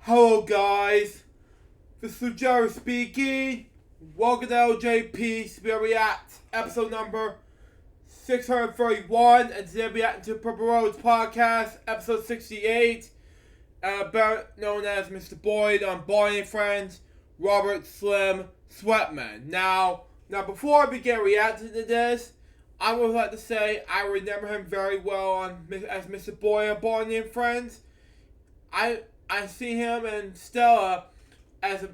Hello guys, this is Jerry speaking. Welcome to LJPCBM React, episode number 631, and today we're reacting to Purple Roads podcast, episode 68, better known as Mr. Boyd on Barney and Friends, Robert Slim Sweatmon. Now before I begin reacting to this, I would like to say I remember him very well as Mr. Boyd on Barney and Friends. I see him and Stella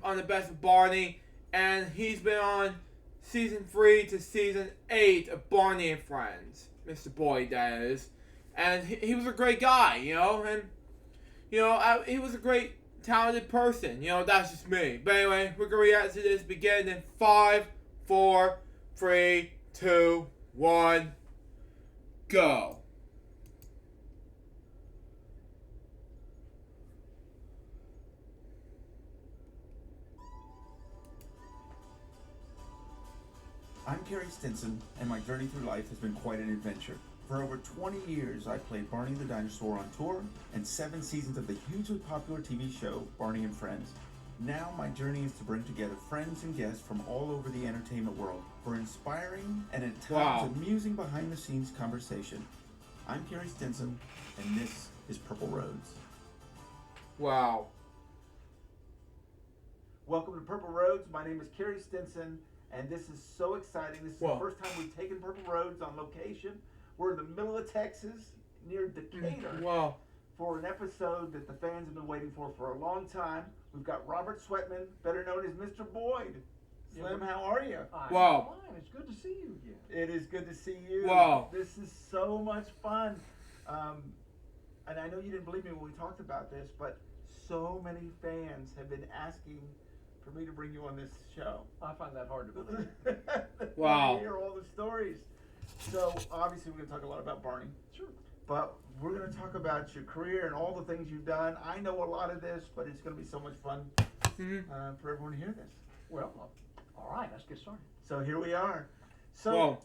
on the Best of Barney, and he's been on season 3 to season 8 of Barney and Friends, Mr. Boyd, that is. And he was a great guy, he was a great, talented person, that's just me. But anyway, we're going to react to this beginning in 5, 4, 3, 2, 1, go. I'm Carrie Stinson, and my journey through life has been quite an adventure. For over 20 years, I played Barney the Dinosaur on tour, and 7 seasons of the hugely popular TV show, Barney and Friends. Now my journey is to bring together friends and guests from all over the entertainment world for inspiring and at times amusing behind-the-scenes conversation. I'm Carrie Stinson, and this is Purple Roads. Wow. Welcome to Purple Roads. My name is Carrie Stinson. And this is so exciting. This is the first time we've taken Purple Roads on location. We're in the middle of Texas, near Decatur, for an episode that the fans have been waiting for a long time. We've got Robert Sweatmon, better known as Mr. Boyd. Slim, how are you? I'm fine. It's good to see you again. It is good to see you. Wow. This is so much fun. And I know you didn't believe me when we talked about this, but so many fans have been asking for me to bring you on this show. I find that hard to believe. Wow. Hear all the stories. So obviously we're going to talk a lot about Barney. Sure. But we're going to talk about your career and all the things you've done. I know a lot of this, but it's going to be so much fun for everyone to hear this. Well, all right, let's get started. So here we are. So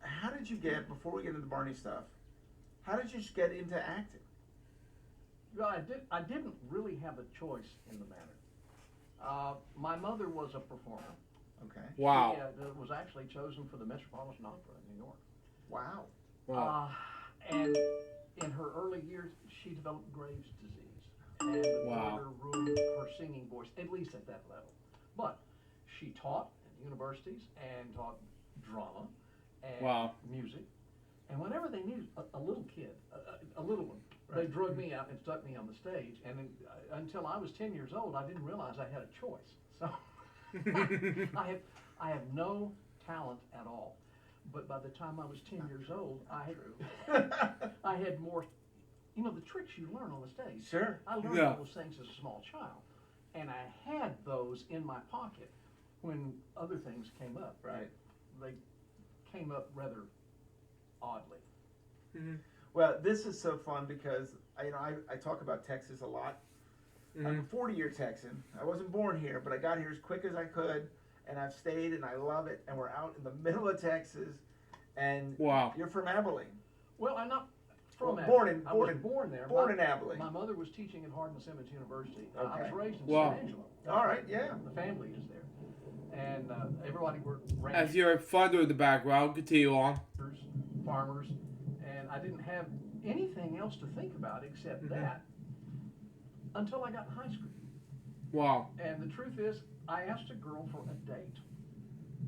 how did you get, before we get into the Barney stuff, how did you get into acting? Well, I didn't really have a choice in the matter. My mother was a performer. Okay. Wow. She was actually chosen for the Metropolitan Opera in New York. Wow. And in her early years, she developed Graves' disease. And the disorder ruined her singing voice, at least at that level. But she taught at universities and taught drama and music. And whenever they needed a little kid, a little one, they drug me out and stuck me on the stage. And until I was 10 years old, I didn't realize I had a choice. So I have no talent at all. But by the time I was 10 years old, I had more, the tricks you learn on the stage. Sure. I learned all those things as a small child. And I had those in my pocket when other things came up. Right. They came up rather oddly. Mm-hmm. Well, this is so fun because I talk about Texas a lot. I'm a 40-year Texan. I wasn't born here, but I got here as quick as I could, and I've stayed, and I love it. And we're out in the middle of Texas, and you're from Abilene. Well, I'm not from Abilene. I was born there. Born in Abilene. My mother was teaching at Hardin-Simmons University. Okay. I was raised in San Angelo. All right, yeah. The family is there, and everybody worked. As your father in the background, continue on. Farmers, and I didn't have anything else to think about except that until I got in high school. Wow. And the truth is, I asked a girl for a date,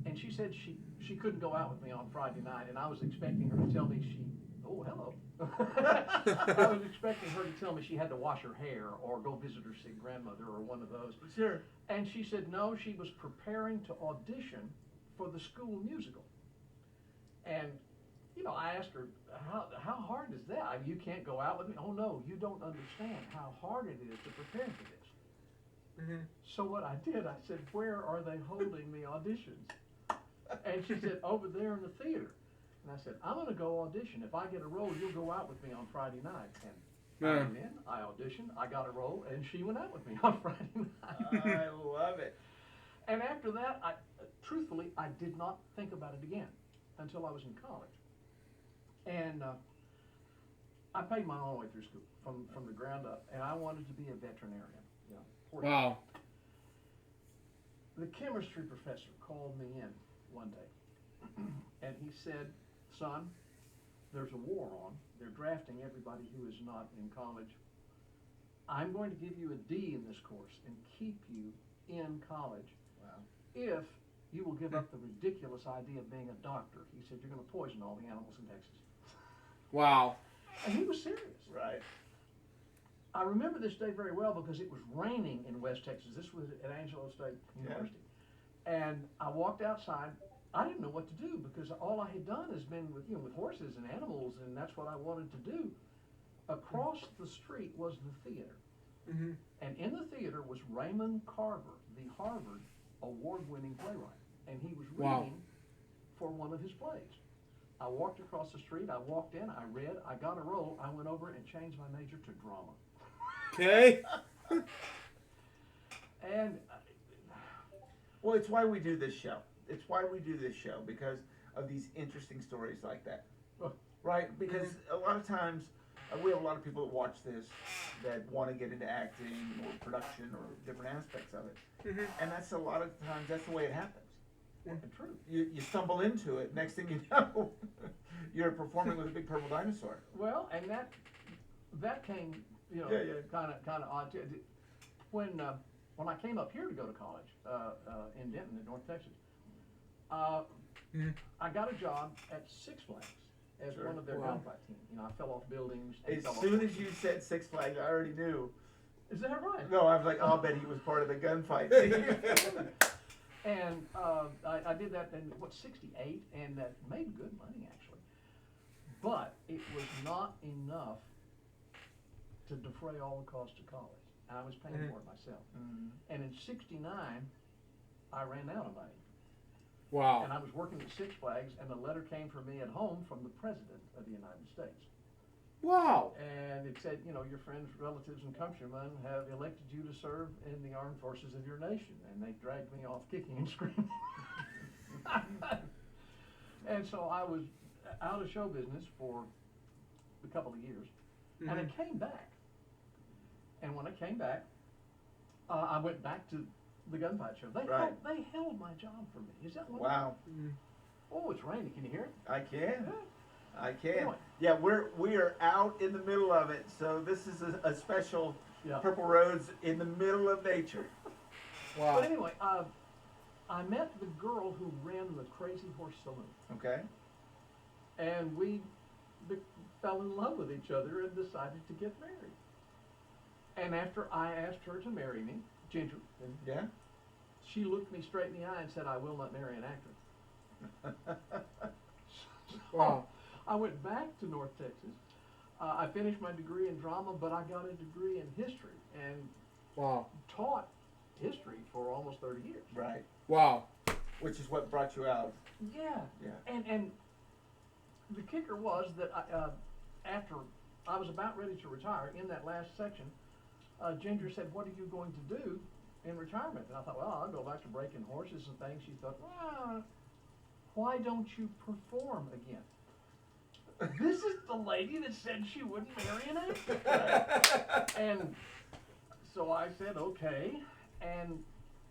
and she said she couldn't go out with me on Friday night, and I was expecting her to tell me hello. I was expecting her to tell me she had to wash her hair or go visit her sick grandmother or one of those. Sure. And she said no, she was preparing to audition for the school musical. And I asked her, how hard is that? I mean, you can't go out with me? Oh, no, you don't understand how hard it is to prepare for this. So what I did, I said, where are they holding the auditions? And she said, over there in the theater. And I said, I'm going to go audition. If I get a role, you'll go out with me on Friday night. And I went in, I auditioned, I got a role, and she went out with me on Friday night. I love it. And after that, truthfully, I did not think about it again until I was in college. And I paid my own way through school from the ground up, and I wanted to be a veterinarian. You know, poor guy. Wow. The chemistry professor called me in one day, and he said, "Son, there's a war on. They're drafting everybody who is not in college. I'm going to give you a D in this course and keep you in college if you will give up the ridiculous idea of being a doctor." He said, "You're going to poison all the animals in Texas." Wow. And he was serious. Right. I remember this day very well because it was raining in West Texas. This was at Angelo State University. And I walked outside. I didn't know what to do because all I had done has been with, with horses and animals, and that's what I wanted to do. Across the street was the theater. Mm-hmm. And in the theater was Raymond Carver, the Harvard award-winning playwright. And he was reading for one of his plays. I walked across the street, I walked in, I read, I got a role, I went over and changed my major to drama. Okay. And Well, it's why we do this show. It's why we do this show, because of these interesting stories like that. Right? Because a lot of times, we have a lot of people that watch this that want to get into acting or production or different aspects of it. Mm-hmm. And that's a lot of times, that's the way it happens. true. You stumble into it, next thing you know, you're performing with a big purple dinosaur. Well, and that came, kind of odd too. When I came up here to go to college in Denton, in North Texas, I got a job at Six Flags as one of their gunfight team. I fell off buildings. As soon as you said Six Flags, I already knew. Is that right? No, I was like, I'll bet he was part of the gunfight team. And I did that in, '68, and that made good money, actually. But it was not enough to defray all the cost of college. I was paying for it myself. And in '69, I ran out of money. Wow. And I was working at Six Flags, and a letter came for me at home from the President of the United States. Wow. And it said, your friends, relatives, and countrymen have elected you to serve in the armed forces of your nation. And they dragged me off kicking and screaming. And so I was out of show business for a couple of years. And I came back. And when I came back, I went back to the gunfight show. They held my job for me. Is that wonderful? Wow. Oh, it's raining. Can you hear it? I can. Yeah. I can. Anyway. Yeah, we are out in the middle of it, so this is a special Purple Roads in the middle of nature. Wow. But anyway, I met the girl who ran the Crazy Horse Saloon. Okay. And we fell in love with each other and decided to get married. And after I asked her to marry me, Ginger, Yeah. she looked me straight in the eye and said, "I will not marry an actor." Wow. I went back to North Texas. I finished my degree in drama, but I got a degree in history and taught history for almost 30 years. Right. Wow. Which is what brought you out. Yeah. Yeah. And the kicker was that after I was about ready to retire, in that last section, Ginger said, "What are you going to do in retirement?" And I thought, well, I'll go back to breaking horses and things. She thought, well, why don't you perform again? This is the lady that said she wouldn't marry an actor. And so I said, okay. And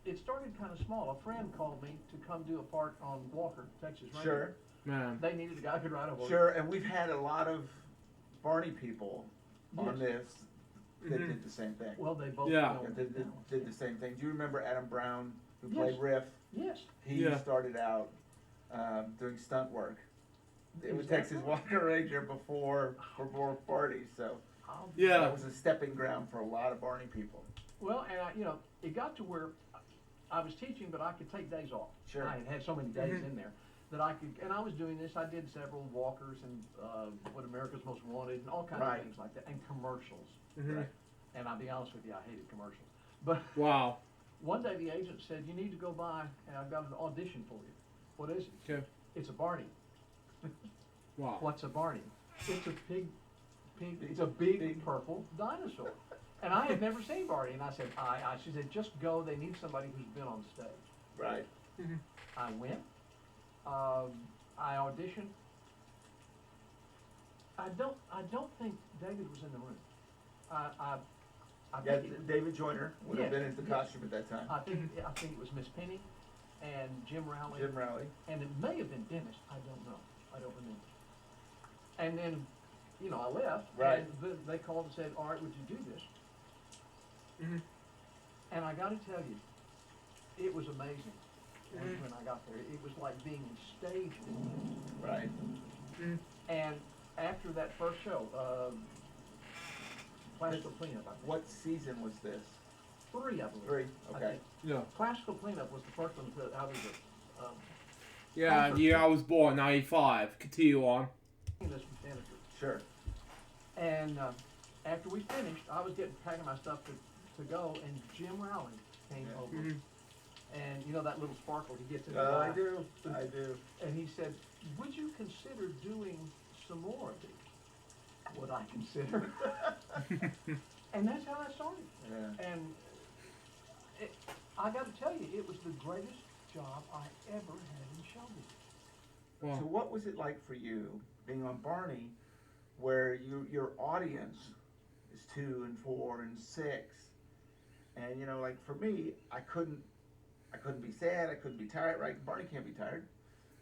it started kind of small. A friend called me to come do a part on Walker, Texas Radio. Sure. Man. They needed a guy who could ride a horse. Sure, and we've had a lot of Barney people on this that did the same thing. Well, they both Did the same thing. Do you remember Adam Brown, who played Riff? Yes. He started out doing stunt work. It was Texas Walker Ranger before Barney, so that was a stepping ground for a lot of Barney people. Well, and it got to where I was teaching, but I could take days off. Sure. I had so many days in there that I could, and I was doing this. I did several walkers and What America's Most Wanted and all kinds of things like that, and commercials. Right. And I'll be honest with you, I hated commercials. But one day the agent said, "You need to go by, and I've got an audition for you." "What is it?" Okay. "It's a Barney." Wow. "What's a Barney?" "It's a it's a big purple dinosaur." And I had never seen Barney, and I said, she said, "Just go. They need somebody who's been on stage." Right. I went. I auditioned. I don't think David was in the room. I Yeah, think David Joyner would have Yes, been in the yes. costume at that time. I think it was Miss Penny and Jim Rowley. Jim Rowley. And it may have been Dennis. I don't know. I don't remember. And then, I left. Right. And they called and said, "All right, would you do this?" Mhm. And I got to tell you, it was amazing. Mhm. When I got there, it was like being in stage business. Right. Mhm. And after that first show, Classical Cleanup, I think. What season was this? 3, I believe. 3, I okay. think. Yeah. Classical Cleanup was the first one that I was Yeah, Comfort. the year I was born, 95. Continue on. this manager. Sure. And after we finished, I was packing my stuff to go, and Jim Rowley came Yeah. over. Mhm. And you know that little sparkle he gets in his I eye? do. I do. And he said, "Would you consider doing some more of these?" Would I consider? And that's how I started. Yeah. And I got to tell you, it was the greatest job I ever had in show business. So Well, what was it like for you being on Barney, where your audience is 2 and 4 and 6, and like for me, I couldn't be sad, I couldn't be tired, right? Barney can't be tired,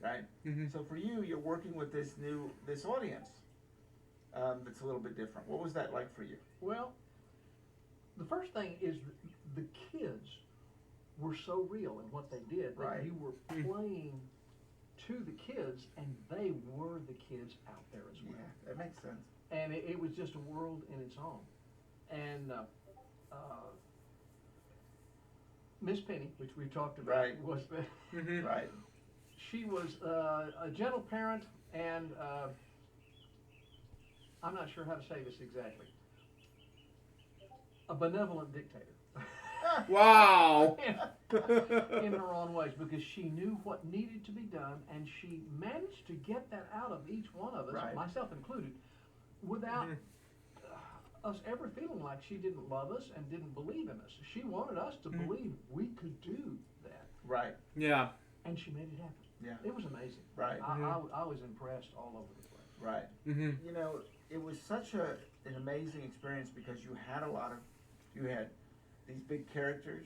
right? Mhm. So for you, you're working with this audience that's a little bit different. What was that like for you? Well, the first thing is the kids were so real in what they did that Right. you were playing to the kids, and they were the kids out there as well. Yeah, that makes sense. And it was just a world in its own. And Miss Penny, which we talked about, Right. was Mhm. Right. she was a gentle parent, and I'm not sure how to say this exactly. A benevolent dictator. Wow. In her own ways, because she knew what needed to be done, and she managed to get that out of each one of us, Right. myself included, without Mhm. us ever feeling like she didn't love us and didn't believe in us. She wanted us to believe we could do that, Right. Yeah. and she made it happen. Yeah. It was amazing. Right. I was impressed all over the place. Right. Mhm. It was such an amazing experience because you had these big characters,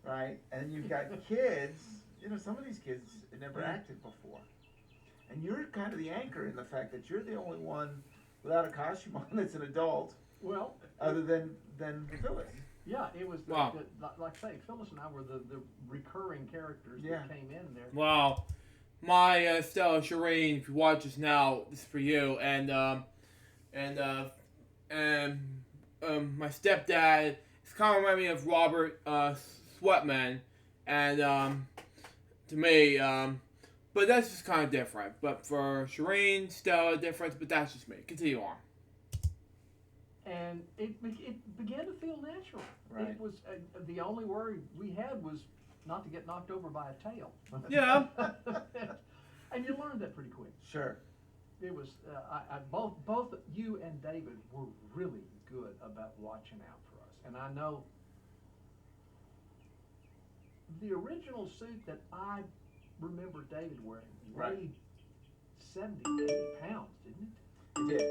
right? And you've got kids, some of these kids had never acted before. And you're kind of the anchor in the fact that you're the only one without a costume on that's an adult, Well, other than Phyllis. yeah, it was, Wow. like I say, Phyllis and I were the recurring characters Yeah. that came in there. Wow. My Stella Shireen, if you watch this now, this is for you. And my stepdad, it's kind of reminding me of Robert Sweatman. And to me, but that's just kind of different. But for Shireen, Stella, different, but that's just me. Continue on. And it began to feel natural. Right. It was the only worry we had was not to get knocked over by a tail. Yeah. And you learned that pretty quick. Sure. It was both you and David were really good about watching out for us. And I know the original suit that I remember David wearing Right. weighed 70, 80 pounds, didn't it? It did.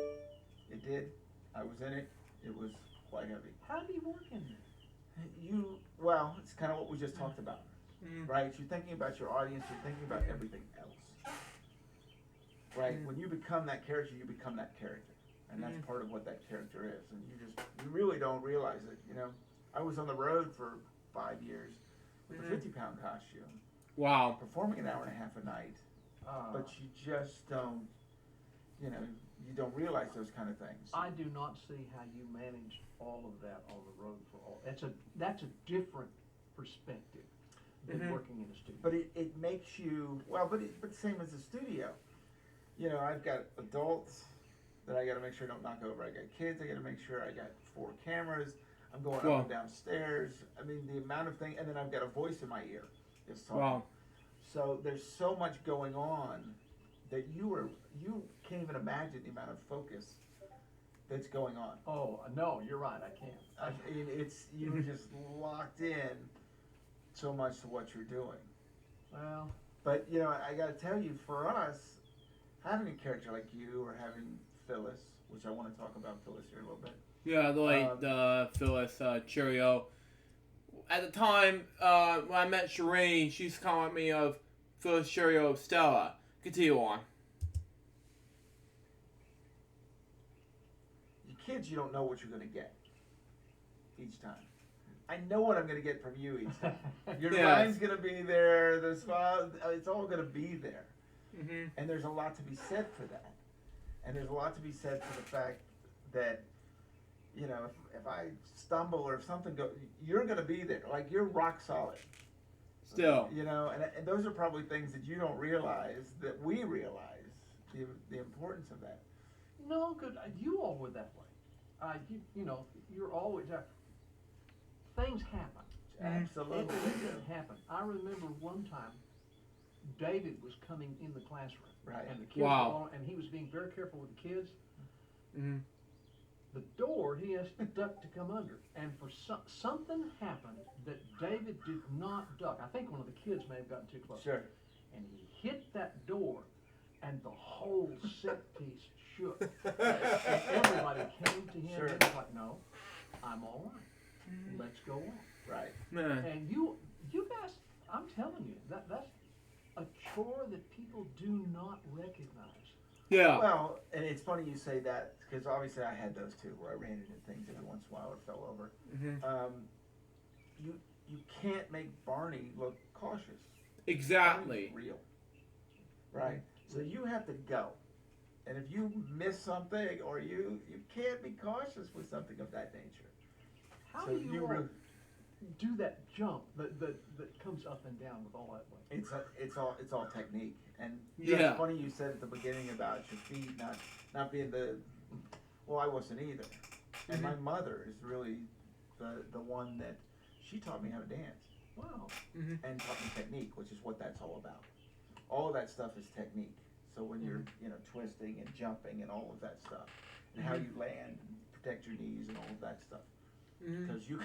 It did. I was in it. It was quite heavy. How do you work in there? Well, it's kind of what we just talked about, Mm. right? You're thinking about your audience, you're thinking about everything else, right? Mm. When you become that character, you become that character, and that's Mhm. part of what that character is, and you really don't realize it, I was on the road for 5 years with a Mhm. 50-pound costume, Wow. performing an hour and a half a night, but you just don't, you don't realize those kind of things. I do not see how you managed all of that on the road for all. That's a different perspective than Mhm. working in a studio. But it makes you, but same as a studio. I've got adults that I got to make sure don't knock over. I got kids. I got to make sure I got 4 cameras. I'm going Wow. up and downstairs. I mean, the amount of thing, and then I've got a voice in my ear just talking. Wow. So there's so much going on that you can't even imagine the amount of focus that's going on. Oh no, you're right. I can't. I mean, you're just locked in so much to what you're doing. Well, But I got to tell you, for us, having a character like you or having Phyllis, which I want to talk about Phyllis here a little bit, Yeah, the Phyllis Cheerio. At the time, when I met Shireen, she's calling me of Phyllis Cheerio Stella. Continue on. Your kids, you don't know what you're going to get each time. I know what I'm going to get from you each time. Your Yes. line's going to be there. The smile, it's all going to be there. Mm-hmm. And there's a lot to be said for that. And there's a lot to be said for the fact that, you know, if I stumble or if something goes, you're going to be there. Like, you're rock solid. Still. You know, and those are probably things that you don't realize that we realize, the importance of that. No, good. You all were that way. You know, you're always things happen. Absolutely. It happen. I remember one time, David was coming in the classroom, Right. and the kids Wow. were all, and he was being very careful with the kids. Mm-hmm. The door he has to duck to come under, and for something happened that David did not duck. I think one of the kids may have gotten too close. Sure. And he hit that door, and the whole set piece shook. And everybody came to him Sure. and was like, "No, I'm all right. Let's go on." Right. Man. And you guys, I'm telling you, that's a chore that people do not recognize. Yeah. Well, and it's funny you say that, because obviously I had those too, where I ran into things every once in a while or fell over. Mm-hmm. You can't make Barney look cautious. Exactly. Barney's real. Right? So you have to go. And if you miss something, or you can't be cautious with something of that nature. How So do you all really- do that jump that comes up and down with all that weight? It's all technique. And Yeah. it's funny you said at the beginning about your feet not being well, I wasn't either. And my mother is really the one that she taught me how to dance Wow. Mm-hmm. and taught me technique, which is what that's all about. All of that stuff is technique. So when you're twisting and jumping and all of that stuff, and how you land and protect your knees and all of that stuff. Because you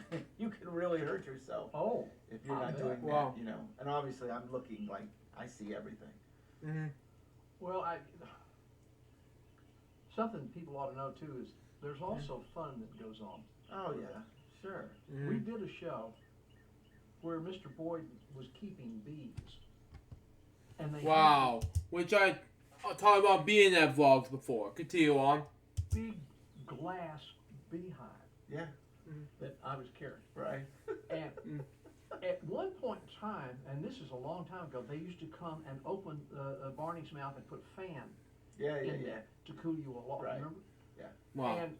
can really hurt yourself Oh. if you're I not bet. doing Wow. that, you know. And obviously, I'm looking like I see everything. Mm-hmm. Well, something people ought to know too is there's also fun that goes on. Oh yeah, sure. Mm-hmm. We did a show where Mr. Boyd was keeping bees, and they Wow. Which I talked about being in that vlogs before. Continue on. had a big glass beehive Yeah, that I was carrying. right. And at one point in time, and this is a long time ago, they used to come and open Barney's mouth and put fan Yeah, in there to cool you off. Right. Remember? Wow. And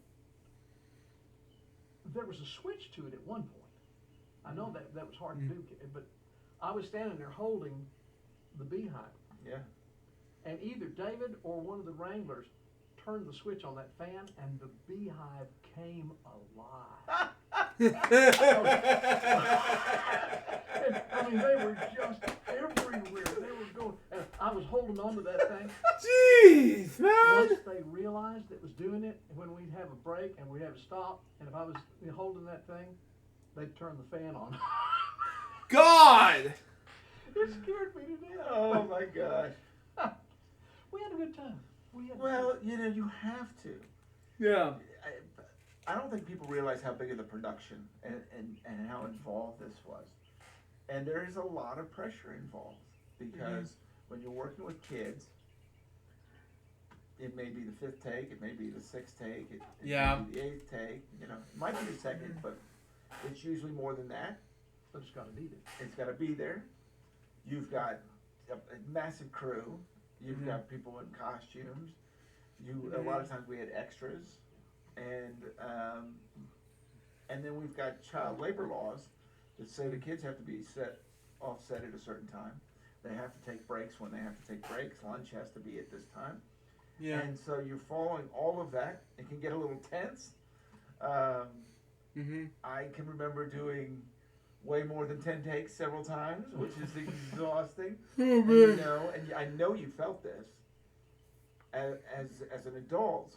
there was a switch to it at one point. I know that was hard to do, but I was standing there holding the beehive, Yeah. and either David or one of the wranglers turned the switch on that fan, and the beehive came alive. I mean, they were just everywhere. They were going, and I was holding on to that thing. Jeez, man. Once they realized it was doing it, when we'd have a break and we'd have to stop, and if I was holding that thing, they'd turn the fan on. God. It scared me to death. Oh my gosh. We had a good time. Well, you know, you have to. Yeah. I don't think people realize how big of the production and how involved this was. And there is a lot of pressure involved because when you're working with kids, it may be the 5th take, it may be the 6th take, it may be the 8th take, you know, it might be the 2nd, but it's usually more than that. But it's got to be there. It's got to be there. You've got a massive crew. You've got people in costumes. A lot of times we had extras, and then we've got child labor laws that say the kids have to be offset at a certain time. They have to take breaks when they have to take breaks. Lunch has to be at this time. Yeah. And so you're following all of that. It can get a little tense. I can remember doing way more than 10 takes several times, which is exhausting. Oh, And, you know, and I know you felt this. As an adult,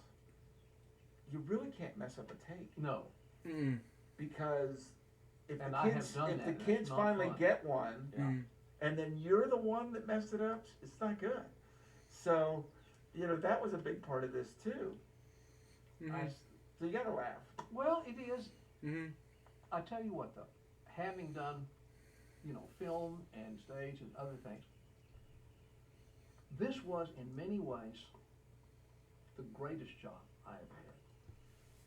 you really can't mess up a take. No. Because if And the I have kids, done if that, the and kids it's not finally fun. get one, and then you're the one that messed it up, it's not good. So, you know, that was a big part of this too. So you gotta laugh. Well, it is. Mhm. I tell you what, though, having done, film and stage and other things, this was in many ways the greatest job I ever had.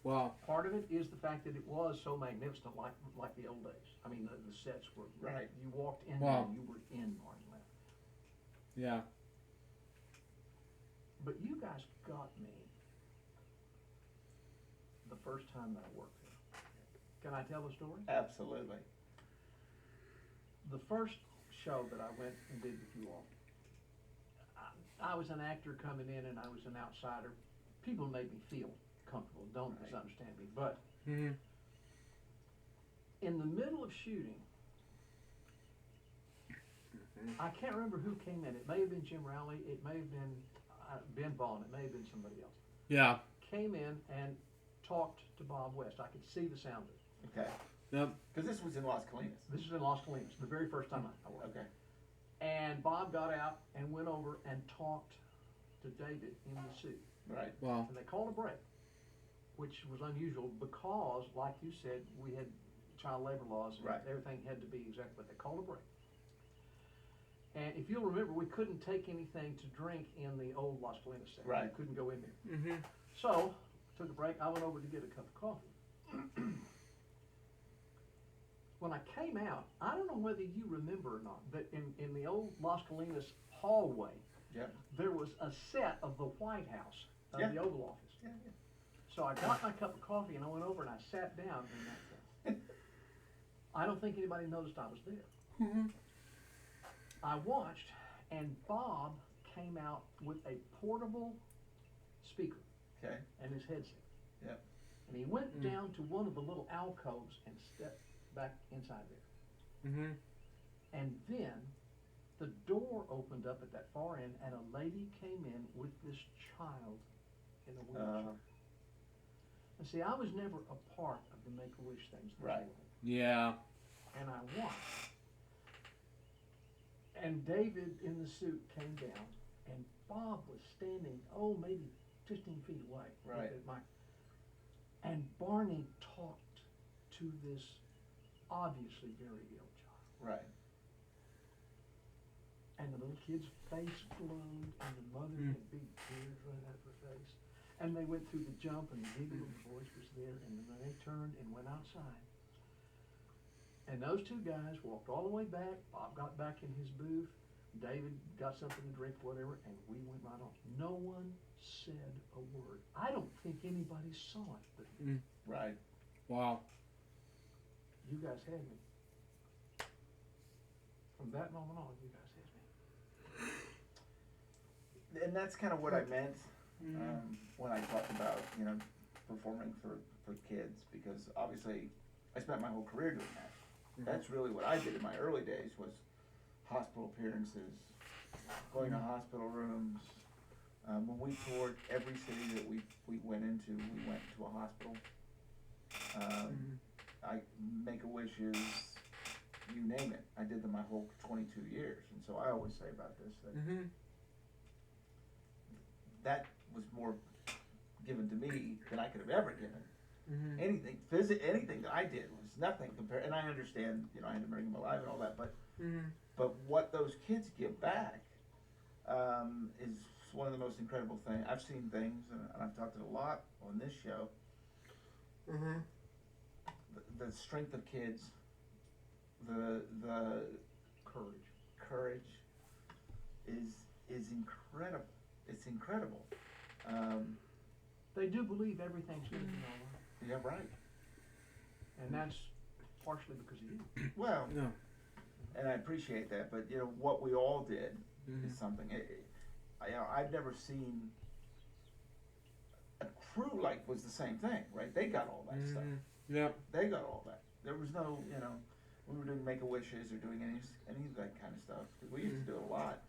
Wow. Part of it is the fact that it was so magnificent, like the old days. I mean, the sets were Right. You walked in Wow. there and you were in Barney Land. Yeah. But you guys got me the first time that I worked there. Can I tell the story? Absolutely. The first show that I went and did with you all, I was an actor coming in and I was an outsider. People made me feel comfortable, don't Right. misunderstand me. But Mhm. in the middle of shooting, I can't remember who came in. It may have been Jim Rowley. It may have been Ben Vaughn. It may have been somebody else. Yeah. Came in and talked to Bob West. I could see the sound of it. Okay. Yep. Because this was in Las Colinas. This was in Las Colinas, the very first time I worked. Okay. And Bob got out and went over and talked to David in the suit. Right. Wow. And they called a break, which was unusual because, like you said, we had child labor laws and Right. everything had to be exactly, but they called a break. And if you'll remember, we couldn't take anything to drink in the old Las Colinas section. Right. We couldn't go in there. Mhm. So, took a break. I went over to get a cup of coffee. When I came out, I don't know whether you remember or not, but in the old Las Colinas hallway, Yep. there was a set of the White House, of Yeah. the Oval Office. Yeah, yeah. So I got my cup of coffee and I went over and I sat down in that thing. I don't think anybody noticed I was there. Mhm. I watched, and Bob came out with a portable speaker Okay. and his headset. Yep. And he went down to one of the little alcoves and stepped back inside there. Mhm. And then the door opened up at that far end, and a lady came in with this child in a wheelchair. And see, I was never a part of the Make-A-Wish things. Right. Yeah. And I watched. And David in the suit came down, and Bob was standing, maybe 15 feet away. Right. At my, and Barney talked to this obviously very ill child. Right. And the little kid's face glowed, and the mother had big tears running out of her face. And they went through the jump, and the giggle of the voice was there, and then they turned and went outside. And those two guys walked all the way back. Bob got back in his booth. David got something to drink, whatever, and we went right on. No one said a word. I don't think anybody saw it, but Right. Wow. you guys had me. From that moment on, you guys had me. And that's kind of what I meant when I talked about, performing for kids, because obviously I spent my whole career doing that. That's really what I did in my early days, was hospital appearances, going to hospital rooms. When we toured every city that we went into, we went to a hospital. I Make-A-Wishes, you name it. I did them my whole 22 years. And so I always say about this that that was more given to me than I could have ever given. Anything that I did was nothing compared. And I understand, I had to bring them alive and all that, but what those kids give back is one of the most incredible things. I've seen things, and I've talked it a lot on this show. The strength of kids, the courage is incredible. It's incredible. They do believe everything's going to be all right. Yeah, right. And that's partially because of you. Well, No. and I appreciate that, but what we all did is something. I've never seen a crew was the same thing, right? They got all that stuff. Yep. They got all that. There was no, we were doing Make-A-Wishes or doing any of that kind of stuff, because we used to do it a lot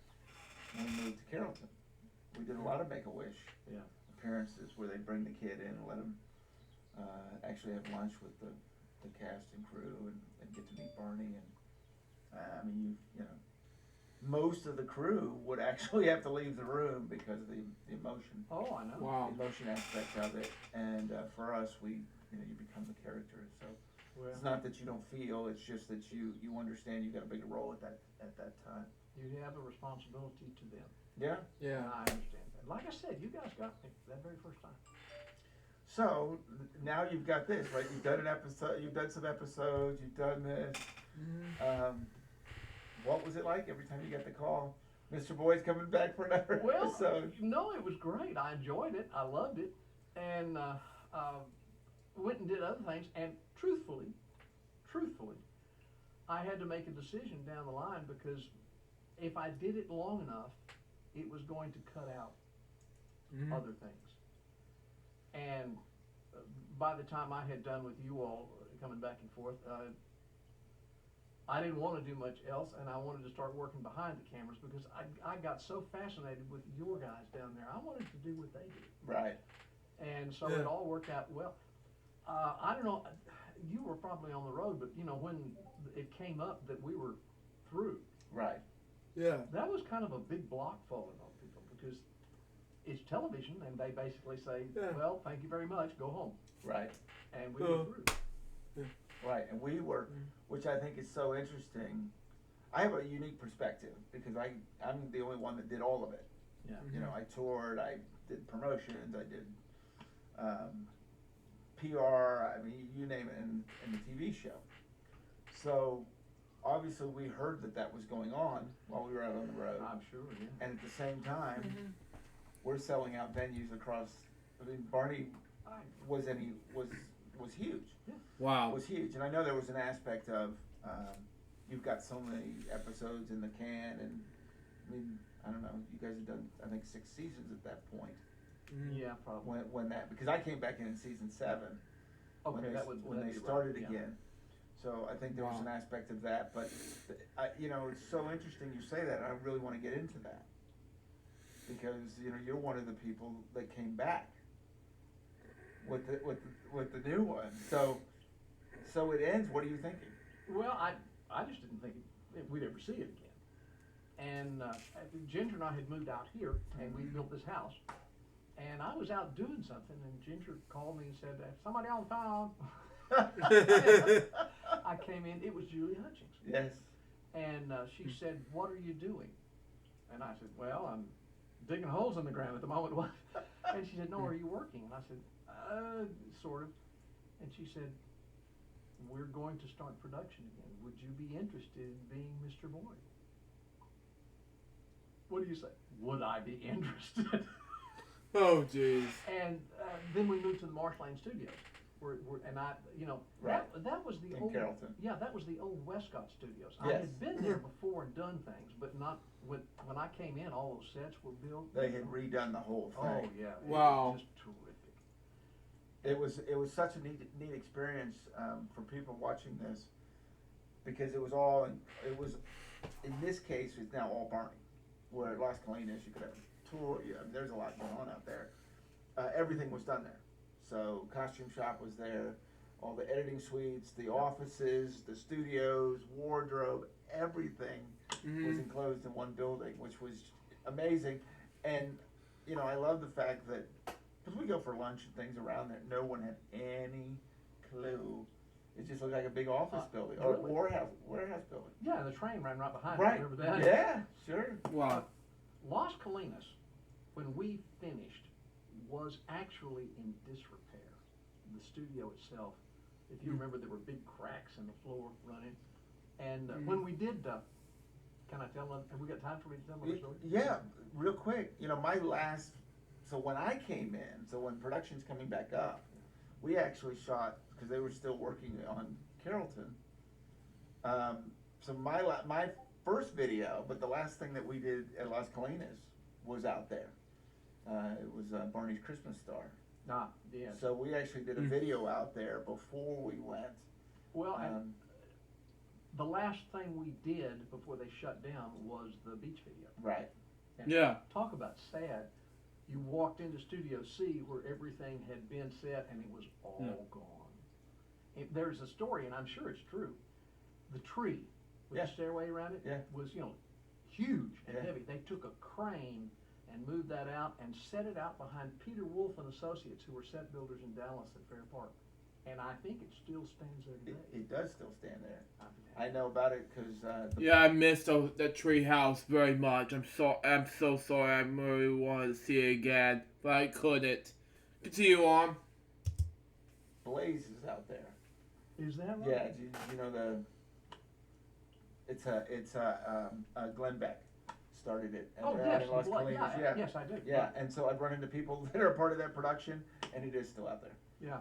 when we moved to Carrollton. We did a lot of Make-A-Wish appearances where they'd bring the kid in and let him actually have lunch with the cast and crew and get to meet Barney. And I mean, most of the crew would actually have to leave the room because of the emotion. Oh, I know. Wow. The emotion aspect of it. And for us, you become the character. So Well, it's not that you don't feel, it's just that you understand you got a bigger role at that time. you have a responsibility to them. Yeah. Yeah. And I understand that. Like I said, you guys got me that very first time. So now you've got this, right? You've done an episode, you've done some episodes, you've done this. What was it like every time you got the call? Mr. Boyd's coming back for another episode. No, it was great. I enjoyed it. I loved it. And went and did other things. And truthfully, I had to make a decision down the line because if I did it long enough, it was going to cut out other things. And by the time I had done with you all coming back and forth, I didn't want to do much else, and I wanted to start working behind the cameras because I got so fascinated with your guys down there. I wanted to do what they did. Right. And so it all worked out well. I don't know, you were probably on the road, but you know, when it came up that we were through, Right. Yeah. that was kind of a big block falling on people because it's television and they basically say, well, thank you very much, go home. Right. And we were through. Right. And we were, which I think is so interesting. I have a unique perspective because I'm the only one that did all of it. Yeah. You know, I toured, I did promotions, I did PR, I mean, you name it in the TV show. So obviously we heard that was going on while we were out on the road. I'm sure, yeah. And at the same time, we're selling out venues across. I mean, Barney was huge. Wow. Was huge, and I know there was an aspect of you've got so many episodes in the can, and I mean, I don't know. You guys have done, I think, 6 seasons at that point. Yeah, probably. When that, because I came back in season 7. Okay, when they started again. So I think there was an aspect of that, but you know, it's so interesting you say that. I really want to get into that because you know you're one of the people that came back with the new one. So it ends. What are you thinking? Well, I just didn't think we'd ever see it again. And Ginger and I had moved out here, and we built this house. And I was out doing something, and Ginger called me and said, "Somebody on the phone." I came in. It was Julie Hutchings. Yes. And she said, "What are you doing?" And I said, "Well, I'm digging holes in the ground at the moment." And she said, "No, are you working?" And I said, "Sort of." And she said, "We're going to start production again. Would you be interested in being Mr. Boyd?" What do you say? Would I be interested? Oh, jeez. And then we moved to the Marsh Lane Studios, and I, you know, that was the in old Carrollton. Yeah, that was the old Westcott Studios. Yes. I had been there before and done things, but not when I came in. All those sets were built. They had redone the whole thing. Oh yeah. Wow. It was just terrific. It was such a neat experience for people watching this because it was in this case it's now all Barney. Where at Las Colinas you could have a tour. There's a lot going on out there. Everything was done there. So costume shop was there, all the editing suites, the offices, the studios, wardrobe, everything was enclosed in one building, which was amazing. And you know, I love the fact that because we go for lunch and things around there, no one had any clue. It just looked like a big office building or really? warehouse building. Yeah, the train ran right behind Right. it. Remember that? Yeah, sure. Wow. Las Colinas, when we finished, was actually in disrepair. The studio itself, if you remember, there were big cracks in the floor running. And when we did, can I tell them? Have we got time for me to tell them the story? Yeah, real quick. You know, so when I came in, so when production's coming back up, we actually shot, because they were still working on Carrollton. So my first video, but the last thing that we did at Las Colinas was out there. It was Barney's Christmas Star. Ah, yes. So we actually did a video out there before we went. Well, and the last thing we did before they shut down was the beach video. Right. And Yeah. Talk about sad. You walked into Studio C where everything had been set and it was all gone. There's a story, and I'm sure it's true. The tree with the stairway around it was, you know, huge and Yeah. heavy. They took a crane and moved that out and set it out behind Peter Wolf and Associates, who were set builders in Dallas at Fair Park. And I think it still stands there today. It does still stand there. I know about it because Yeah, I missed that tree house very much. I'm so sorry. I really wanted to see it again, but I couldn't. Continue on. Blaze is out there. Is that right? Yeah, you know it's Glenn Beck started it. And Oh, they're yes, out in Las Colinas, yeah. yes, I do. Yeah, and so I've run into people that are part of that production, and it is still out there. Yeah,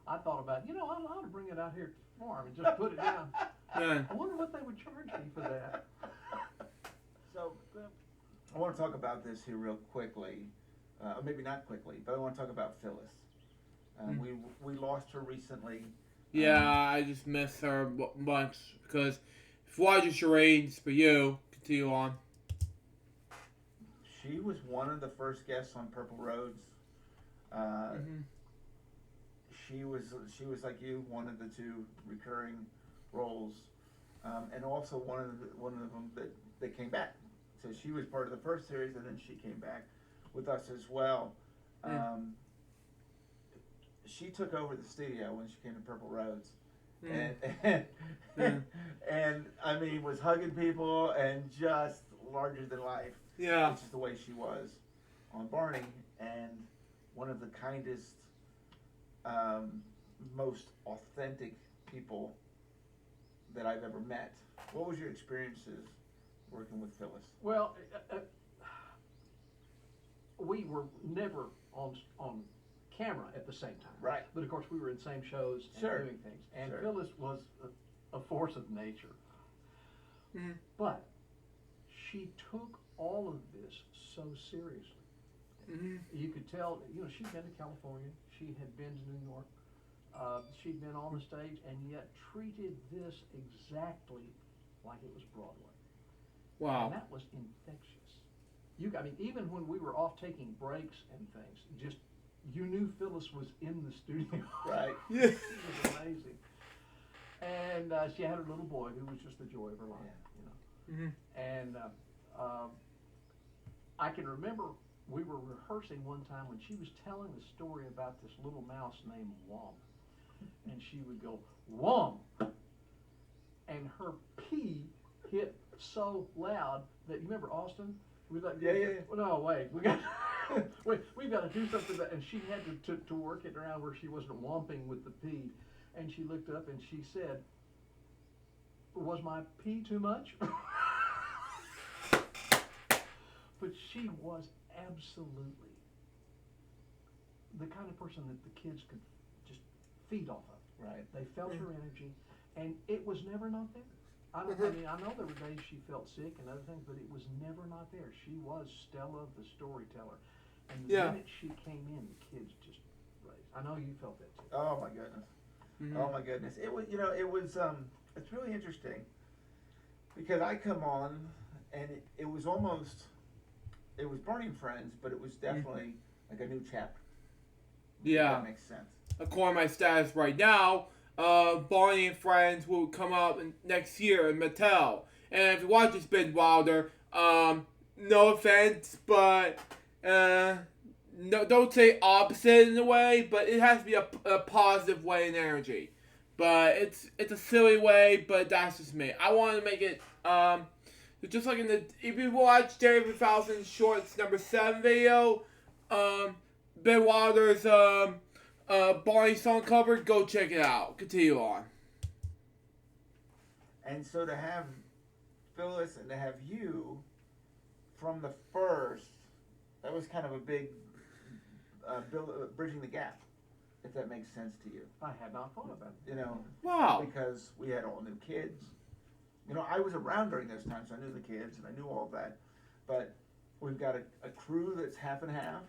I thought about, I ought to bring it out here to the farm and just put it down. Man. I wonder what they would charge me for that. So, I want to talk about this here real quickly, or maybe not quickly, but I want to talk about Phyllis. We lost her recently. Yeah, I just miss her much because if watching charades for you, continue on. She was one of the first guests on Purple Roads. She was like you, one of the two recurring roles, and also one of them that came back. So she was part of the first series, and then she came back with us as well. She took over the studio when she came to Purple Roads, and I mean was hugging people and just larger than life. Yeah. Which is the way she was on Barney, and one of the kindest, most authentic people that I've ever met. What was your experiences working with Phyllis? Well, we were never on camera at the same time. Right. But of course we were in the same shows and Sure. doing things. And Sure. Phyllis was a force of nature. But she took all of this so seriously. You could tell, she'd been to California, she had been to New York, she'd been on the stage, and yet treated this exactly like it was Broadway. Wow. And that was infectious. Even when we were off taking breaks and things, just you knew Phyllis was in the studio. Right. Yeah. It was amazing. And she had her little boy who was just the joy of her life, And I can remember we were rehearsing one time when she was telling the story about this little mouse named Womp. And she would go, Womp! And her P hit so loud that, you remember Austin? Yeah. No, wait, we've got to do something about, and she had to work it around where she wasn't womping with the P. And she looked up and she said, was my P too much? But she was absolutely the kind of person that the kids could just feed off of. Right. They felt her energy, and it was never not there. I know there were days she felt sick and other things, but it was never not there. She was Stella the storyteller. And the minute she came in, the kids just raised. I know you felt that too. Oh my goodness. Oh my goodness. It was, it's really interesting because I come on and it was Barney and Friends, but it was definitely like a new chapter. Yeah. That makes sense. According to my status right now, Barney and Friends will come out next year in Mattel. And if you watch this, Ben Wilder, no offense, but no, don't say opposite in a way, but it has to be a positive way in energy. But it's a silly way, but that's just me. I want to make it just like if you watch Jerry 2000 Shorts number 7 video, Ben Wilder's Barney song cover, go check it out. Continue on. And so to have Phyllis and to have you from the first, that was kind of a big bridging the gap, if that makes sense to you. I had not thought about it. Wow. Because we had all new kids. I was around during those times, so I knew the kids and I knew all of that. But we've got a crew that's half and half.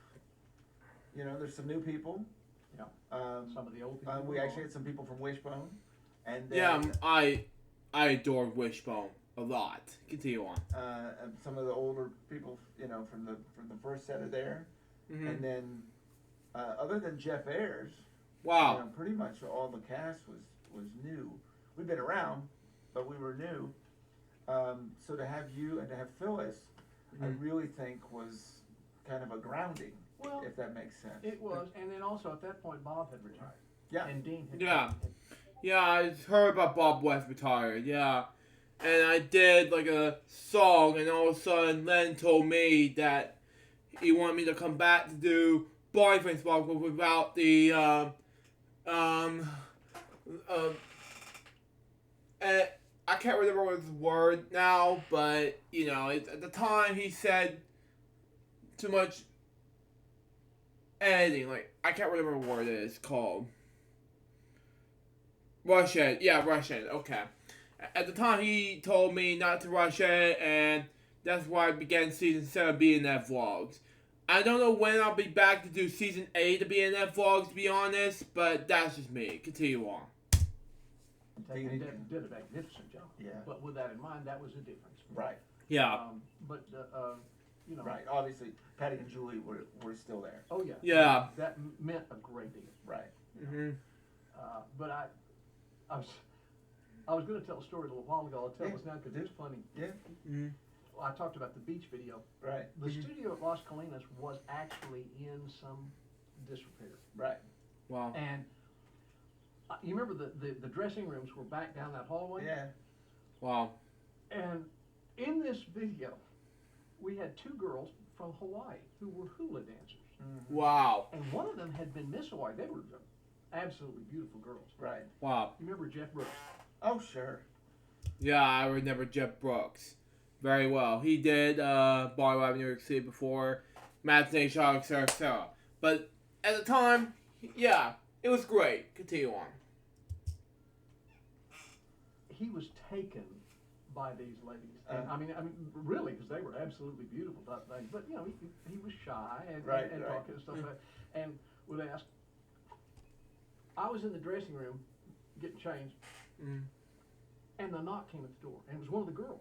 There's some new people. Yeah. Some of the old people. We actually had some people from Wishbone. And I adore Wishbone a lot. Continue on. And some of the older people, from the first set are there. And then other than Jeff Ayers, wow. Pretty much all the cast was new. We've been around, but we were new. So to have you and to have Phyllis, I really think was kind of a grounding, Well, if that makes sense. It was, and then also at that point, Bob had retired. Yeah. And Dean had. Yeah. Yeah, I heard about Bob West retired, yeah. And I did like a song, and all of a sudden Len told me that he wanted me to come back to do Boyfriend's Song without the, I can't remember what his word now, but, you know, at the time he said too much editing, like, I can't remember what it is called. Rush it. Yeah, rush it. Okay. At the time, he told me not to rush it, and that's why I began season 7 of BNF Vlogs. I don't know when I'll be back to do season 8 of BNF Vlogs, to be honest, but that's just me. Continue on. They did a magnificent job. Yeah. But with that in mind, that was a difference. Right. Yeah. You know. Right. Obviously, Patty and Julie were still there. Oh yeah. Yeah. That meant a great deal. Right. Mm-hmm. But I was going to tell a story a little while ago. I'll tell this now because it's funny. Yeah. Mm-hmm. Well, I talked about the beach video. Right. The studio at Las Colinas was actually in some disrepair. Right. Wow. And you remember the dressing rooms were back down that hallway? Yeah. Wow. And in this video, we had 2 girls from Hawaii who were hula dancers. Mm-hmm. Wow. And one of them had been Miss Hawaii. They were absolutely beautiful girls. Right. Wow. You remember Jeff Brooks? Oh, sure. Yeah, I remember Jeff Brooks very well. He did Bar Live in New York City before, Matinee Show, etc., etc. But at the time, yeah, it was great. Continue on. He was taken by these ladies. And I mean, really, because they were absolutely beautiful type things. But, you know, he was shy and talking and stuff like that. And would ask, I was in the dressing room getting changed, and the knock came at the door, and it was one of the girls.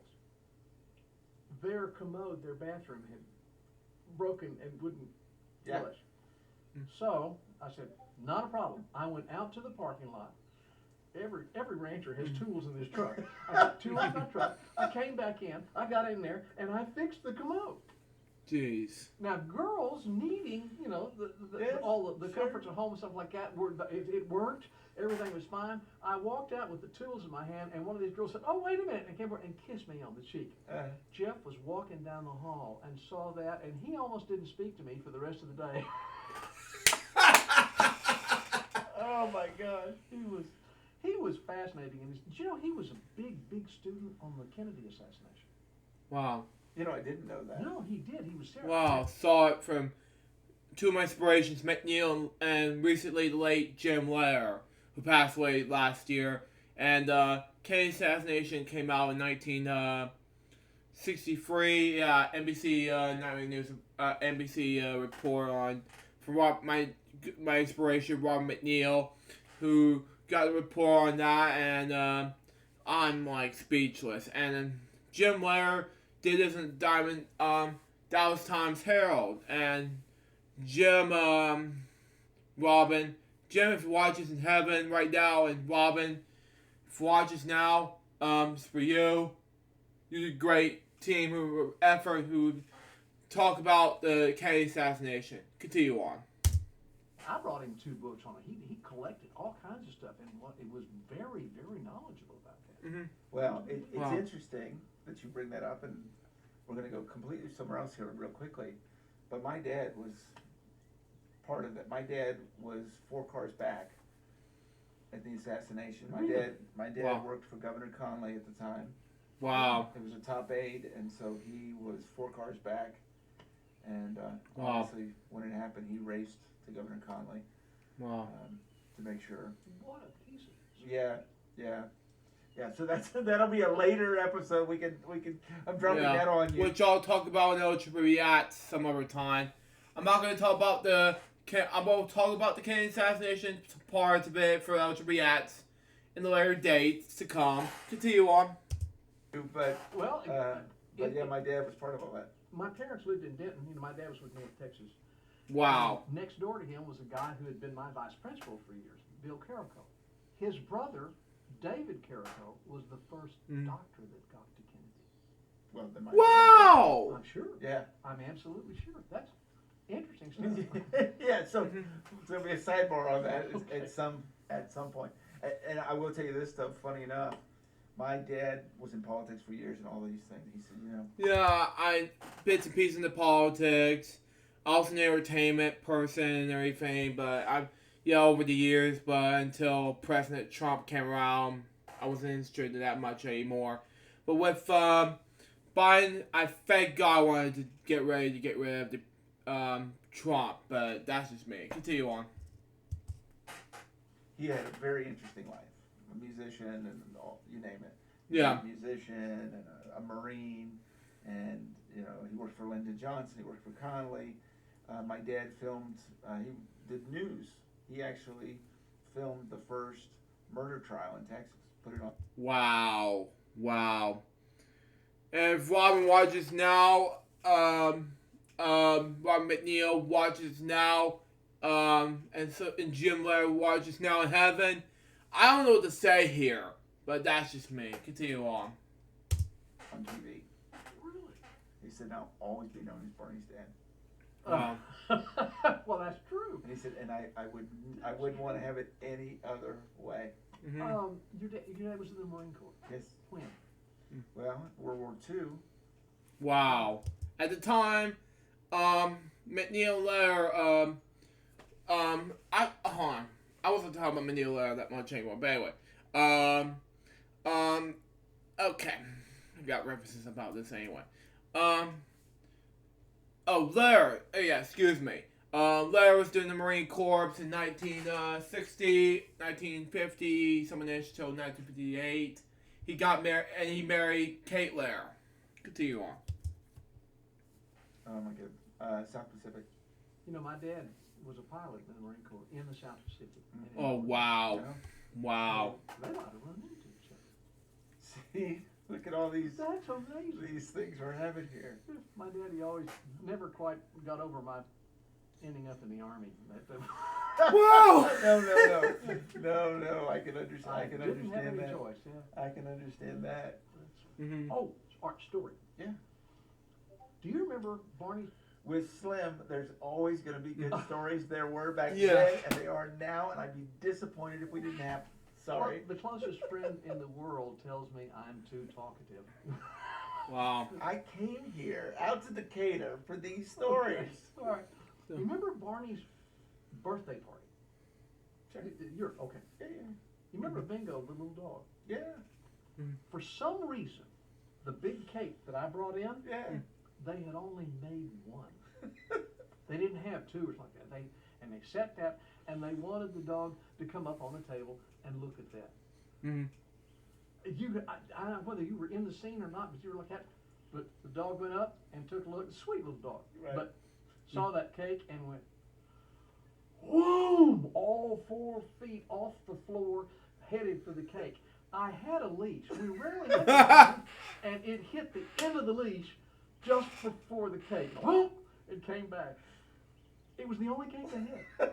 Their commode, their bathroom had broken and wouldn't flush. So I said, not a problem. I went out to the parking lot. Every rancher has tools in his truck. I got 2 off my truck. I came back in. I got in there and I fixed the commode. Jeez. Now, girls needing, you know, all the comforts at home and stuff like that, it worked. Everything was fine. I walked out with the tools in my hand, and one of these girls said, "Oh, wait a minute," and came over and kissed me on the cheek. Jeff was walking down the hall and saw that, and he almost didn't speak to me for the rest of the day. Oh my God, he was fascinating, and you know, he was a big student on the Kennedy assassination. Wow. You know, I didn't know that. No, he did. He was serious. Wow. Saw it from 2 of my inspirations, McNeil and recently the late Jim Lehrer, who passed away last year. And Kennedy assassination came out in 1963. Yeah, NBC Nightly News, NBC report on from my inspiration, Robert McNeil, who got a report on that, and I'm like speechless. And Jim Lehrer did this in Dallas Times Herald, and Jim, Robin, Jim, if you watch this in heaven right now, and Robin, if you watch this now, it's for you. You did a great team who talk about the Kennedy assassination. Continue on. I brought him 2 books on it. He collected all kinds of stuff, and it was very, very knowledgeable about that. Mm-hmm. Well, it's interesting that you bring that up, and we're going to go completely somewhere else here real quickly. But my dad was part of it. My dad was 4 cars back at the assassination. My dad worked for Governor Conley at the time. Wow. He was a top aide, and so he was 4 cars back. And obviously, when it happened, he raced to Governor Conley. Wow. To make sure. What a piece of... Yeah. So that'll be a later episode. We can. I'm dropping that on you. Which I'll talk about in LJPCBM some other time. I'm not going to talk about the. I'm going to talk about the Kennedy assassination parts of it for LJPCBM in the later dates to come. Continue on. But yeah, my dad was part of all that. My parents lived in Denton. You know, my dad was with North Texas. Wow. Next door to him was a guy who had been my vice principal for years, Bill Carrico. His brother, David Carrico, was the first doctor that got to Kennedy. well, than my Wow! I'm sure. Yeah. I'm absolutely sure. That's interesting stuff. Yeah, so there'll be a sidebar on that at some point. And I will tell you this stuff. Funny enough, my dad was in politics for years and all these things. He said, Yeah, I bits and pieces into politics. I was an entertainment person and everything, but over the years, but until President Trump came around, I wasn't interested in that much anymore. But with Biden, I thank God I wanted to get rid of the Trump, but that's just me. Continue on. he had a very interesting life. A musician and all, you name it. Yeah. A musician and a Marine, and he worked for Lyndon Johnson. He worked for Connolly. My dad filmed. He did news. He actually filmed the first murder trial in Texas. Put it on. Wow. And if Robin watches now, Robin McNeil watches now, and Jim Laird watches now in heaven. I don't know what to say here, but that's just me. Continue on. On TV. Really? He said, "I'll always be known as Barney's dad." Wow. Well, that's true. And he said, "And I wouldn't want to have it any other way." Mm-hmm. Your dad was in the Marine Corps. Yes. When? Well, World War II. Wow. At the time, McNeil Laird, I wasn't talking about McNeil Laird that much anymore, but anyway. Okay. I got references about this anyway. Laird. Yeah, excuse me. Laird was doing the Marine Corps in 1960, 1950, something-ish, till 1958. He got married, and he married Kate Laird. Continue on. Oh my God. South Pacific. My dad was a pilot in the Marine Corps in the South Pacific. Oh, wow. Yeah. Wow. They might have run into each other. See, look at all these That's amazing. these things we're having here. My daddy always never quite got over my ending up in the Army. Whoa! No. I can understand. I can didn't have understand any that. choice. Yeah. I can understand that. Mm-hmm. Oh, art story. Yeah. Do you remember Barney? With Slim, there's always going to be good stories. There were back Yeah. then, and they are now. And I'd be disappointed if we didn't have. Sorry. Well, the closest friend in the world tells me I'm too talkative. Wow. I came here out to Decatur for these stories. All right. You remember Barney's birthday party? Sure. You're okay. Yeah. You remember Bingo, the little dog? Yeah. For some reason, the big cake that I brought in, Yeah. they had only made one. They didn't have two or something like that. They set that, and they wanted the dog to come up on the table and look at that. Mm-hmm. I don't know whether you were in the scene or not, but you were like that. But the dog went up and took a look. Sweet little dog. Right. But saw that cake and went, whoom! All 4 feet off the floor, headed for the cake. I had a leash. We rarely had one, and it hit the end of the leash just before the cake. Whoop! It came back. It was the only cake they had.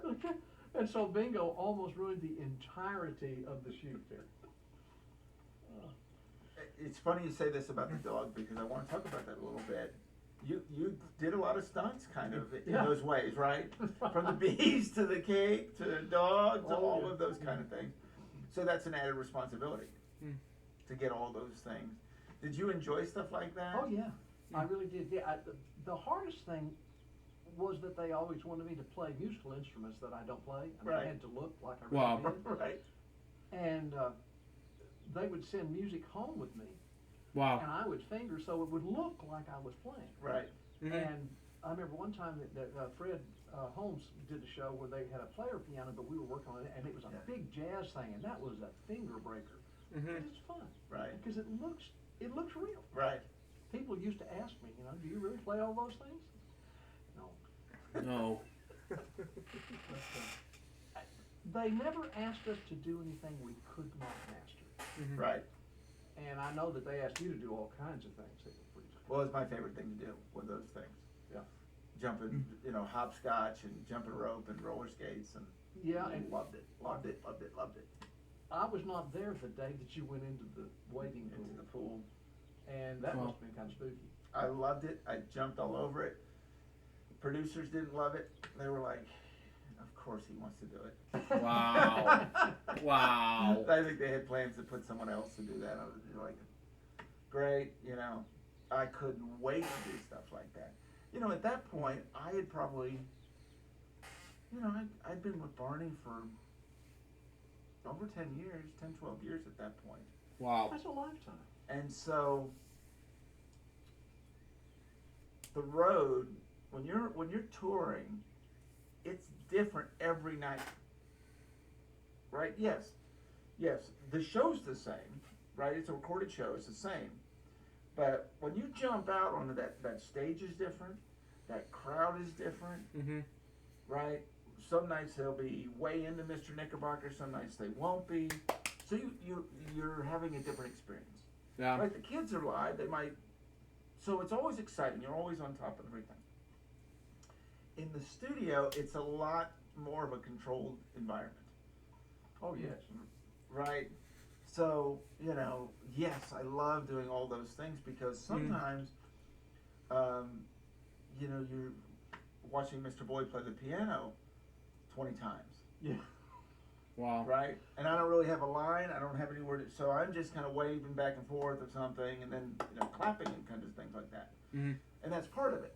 Okay. And so Bingo almost ruined the entirety of the shoot there. It's funny you say this about the dog because I want to talk about that a little bit. You did a lot of stunts kind of in those ways, right? From the bees to the cake to the dog to all of those kind of things. So that's an added responsibility to get all those things. Did you enjoy stuff like that? Oh yeah, I really did. Yeah, the hardest thing was that they always wanted me to play musical instruments that I don't play. I mean, I had to look like I really did. Right. And they would send music home with me. Wow. And I would finger so it would look like I was playing. Right. Mm-hmm. And I remember one time that Fred Holmes did a show where they had a player piano, but we were working on it, and it was a big jazz thing, and that was a finger breaker. Mm-hmm. But it's fun, Right. Because it looks real. Right. People used to ask me, do you really play all those things? No. No. But, they never asked us to do anything we could not master. Mm-hmm. Right. And I know that they asked you to do all kinds of things that were pretty cool. Well, it's my favorite thing to do with those things. Yeah. Jumping, hopscotch and jumping rope and roller skates and loved it. I was not there the day that you went into the wading pool. Into the pool. and that Wow. must have been kind of spooky. I loved it. I jumped all over it. Producers didn't love it. They were like, of course he wants to do it. Wow. Wow. I think they had plans to put someone else to do that. I was like, great, I couldn't wait to do stuff like that. At that point, I had probably, I'd been with Barney for over 10 years, 10, 12 years at that point. Wow. That's a lifetime. And so, the road, when you're touring, it's different every night, right? Yes, the show's the same, right? It's a recorded show, it's the same. But when you jump out onto that stage is different, that crowd is different, Mm-hmm. right? Some nights they'll be way into Mr. Knickerbocker, some nights they won't be. So you're having a different experience. Yeah. Right, the kids are live, they might, so it's always exciting, you're always on top of everything. In the studio, it's a lot more of a controlled environment. Oh, yes. Right? So, yes, I love doing all those things because sometimes, you're watching Mr. Boyd play the piano 20 times. Yeah. Wow. Right? And I don't really have a line, I don't have any word, so I'm just kind of waving back and forth or something and then, clapping and kind of things like that. Mm-hmm. And that's part of it.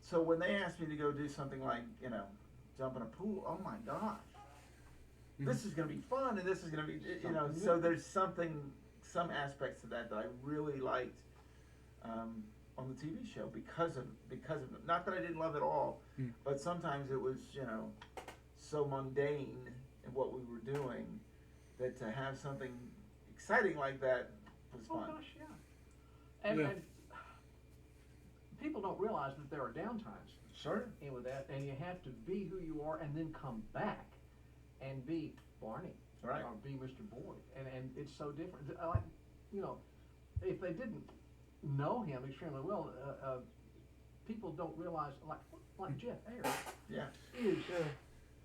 So when they asked me to go do something like, jump in a pool, oh my gosh. This is going to be fun, and this is going to be, so there's some aspects to that I really liked on the TV show because of not that I didn't love it all, but sometimes it was, so mundane in what we were doing that to have something exciting like that was fun. Oh, gosh, yeah. And people don't realize that there are downtimes. Sure. And with that, and you have to be who you are and then come back and be Barney. Right. Or be Mr. Boyd. And it's so different. Like, if they didn't know him extremely well, people don't realize, like Jeff Ayers Yeah. is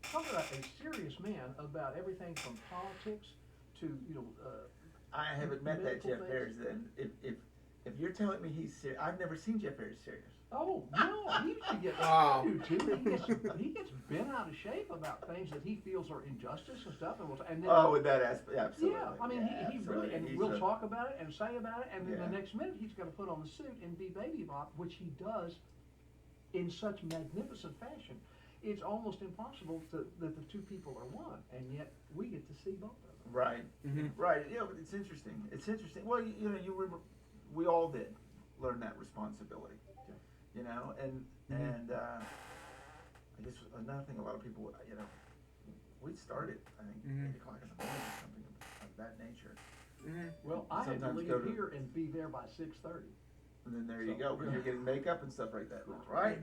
talking about a serious man about everything from politics to, I haven't met that medical Jeff things. Ayers then. If you're telling me he's serious, I've never seen Jeff Ayers serious. Oh, no, he used to get, Wow. he gets bent out of shape about things that he feels are injustice and stuff, and then, With that aspect, absolutely. yeah, I mean, he really, and He's we'll talk about it and say about it, and then Yeah. the next minute, he's gonna put on the suit and be Baby Bop, which he does in such magnificent fashion. It's almost impossible that the two people are one, and yet we get to see both of them. Right, Mm-hmm. right. Yeah, but it's interesting. Well, you remember, we all did learn that responsibility. And I guess another thing, a lot of people, we started, I think, 8 o'clock in the morning or something of that nature. Mm-hmm. Well, I had to Sometimes leave go to- here and be there by 6:30. And then there you So, go, because yeah. you're getting makeup and stuff like that, right?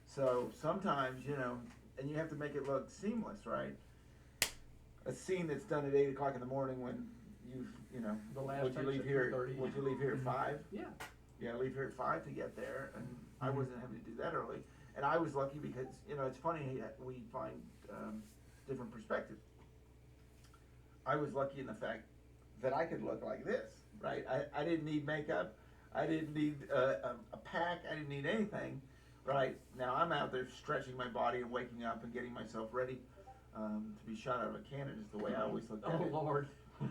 So sometimes, and you have to make it look seamless, right? A scene that's done at 8 o'clock in the morning when The last would you takes leave at here? 2:30. Would you leave here at 5? Yeah. Yeah, leave here at 5 to get there, and I wasn't having to do that early. And I was lucky because, it's funny, we find different perspectives. I was lucky in the fact that I could look like this, right? I didn't need makeup, I didn't need a pack, I didn't need anything, right? Now I'm out there stretching my body and waking up and getting myself ready to be shot out of a cannon is the way I always looked at Oh, it. Lord.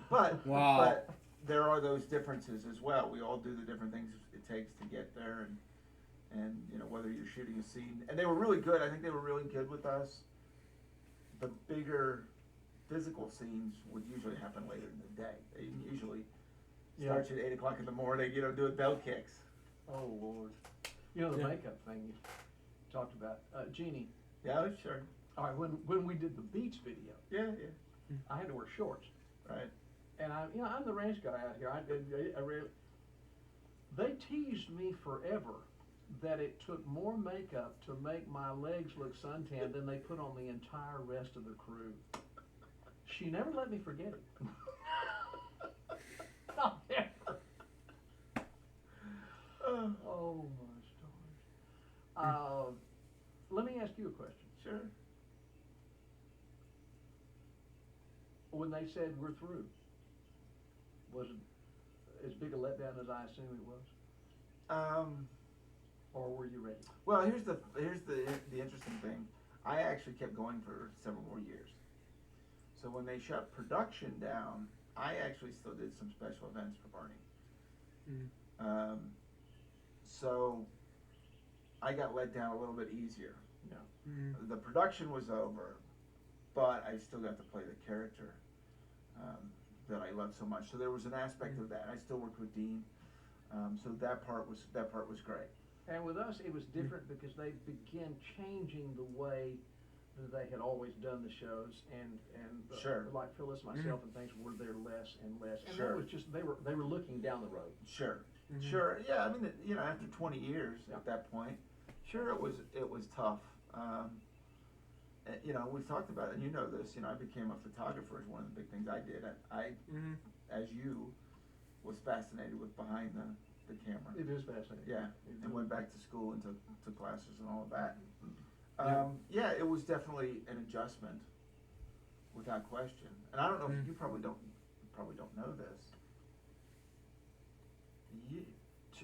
But, Wow. but there are those differences as well. We all do the different things it takes to get there, and whether you're shooting a scene. And they were really good. I think they were really good with us. The bigger physical scenes would usually happen later in the day. They usually start you at 8 o'clock in the morning, doing bell kicks. Oh, Lord. The Yeah. makeup thing you talked about. Jeannie, Yeah, sure. all right, when we did the beach video, Yeah. I had to wear shorts. Right. And I'm the ranch guy out here. I really, they teased me forever that it took more makeup to make my legs look suntanned than they put on the entire rest of the crew. She never let me forget it. Not ever. Oh my stars. Let me ask you a question. Sure. When they said we're through, was it as big a letdown as I assume it was? Or were you ready? Well, here's the interesting thing. I actually kept going for several more years. So when they shut production down, I actually still did some special events for Barney. Mm. So I got let down a little bit easier. No. Mm. The production was over, but I still got to play the character that I loved so much. So there was an aspect of that. I still worked with Dean, so that part was great. And with us, it was different because they began changing the way that they had always done the shows, and Sure. like Phyllis, myself, and things were there less and less. And Sure. that was just they were looking down the road. Sure, Mhm. sure. Yeah, I mean, you know, after 20 years Yeah. at that point, sure, it was tough. You know, we've talked about it, and you know this. You know, I became a photographer. Is one of the big things I did. I Mm-hmm. as you, was fascinated with behind the camera. It is fascinating. Yeah, It and is. went back to school and took classes and all of that. Yeah. Yeah, it was definitely an adjustment, without question. And I don't know if Mm. you probably don't know this.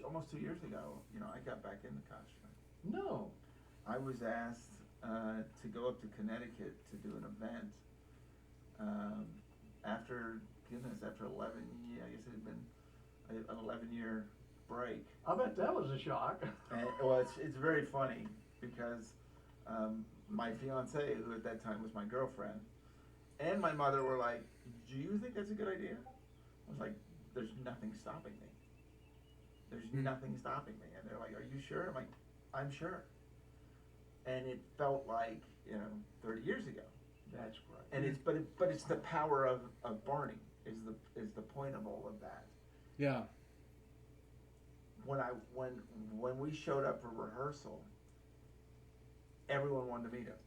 Almost 2 years ago, you know, I got back in the costume. No. I was asked to go up to Connecticut to do an event. After 11 years, I guess it had been an 11-year break. I bet that was a shock. And, well, it's very funny because my fiance, who at that time was my girlfriend, and my mother were like, "Do you think that's a good idea?" I was like, "There's nothing stopping me. There's nothing stopping me." And they're like, "Are you sure?" I'm like, "I'm sure." And it felt like, you know, 30 years ago. That's great. And but it's the power of Barney is the point of all of that. Yeah. When we showed up for rehearsal, everyone wanted to meet us.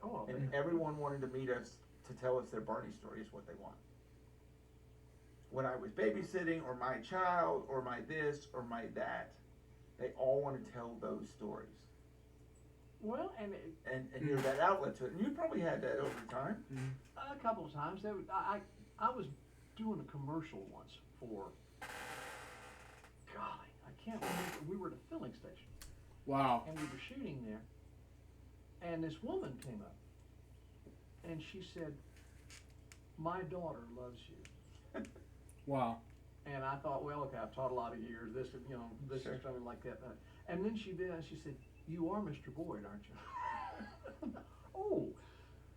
Oh, I And bet. everyone wanted to meet us to tell us their Barney story is what they want. When I was babysitting, or my child, or my this, or my that, they all want to tell those stories. Well, and And you're that outlet to it. And you probably had that over time. Mm-hmm. a couple of times, I was doing a commercial once for, golly, I can't remember, we were at a filling station, Wow. and we were shooting there, and this woman came up, and she said, "My daughter loves you." Wow. And I thought, well, okay, I've taught a lot of years, this is, you know, this Sure. is something like that. And then she said, "You are Mr. Boyd, aren't you?" Oh,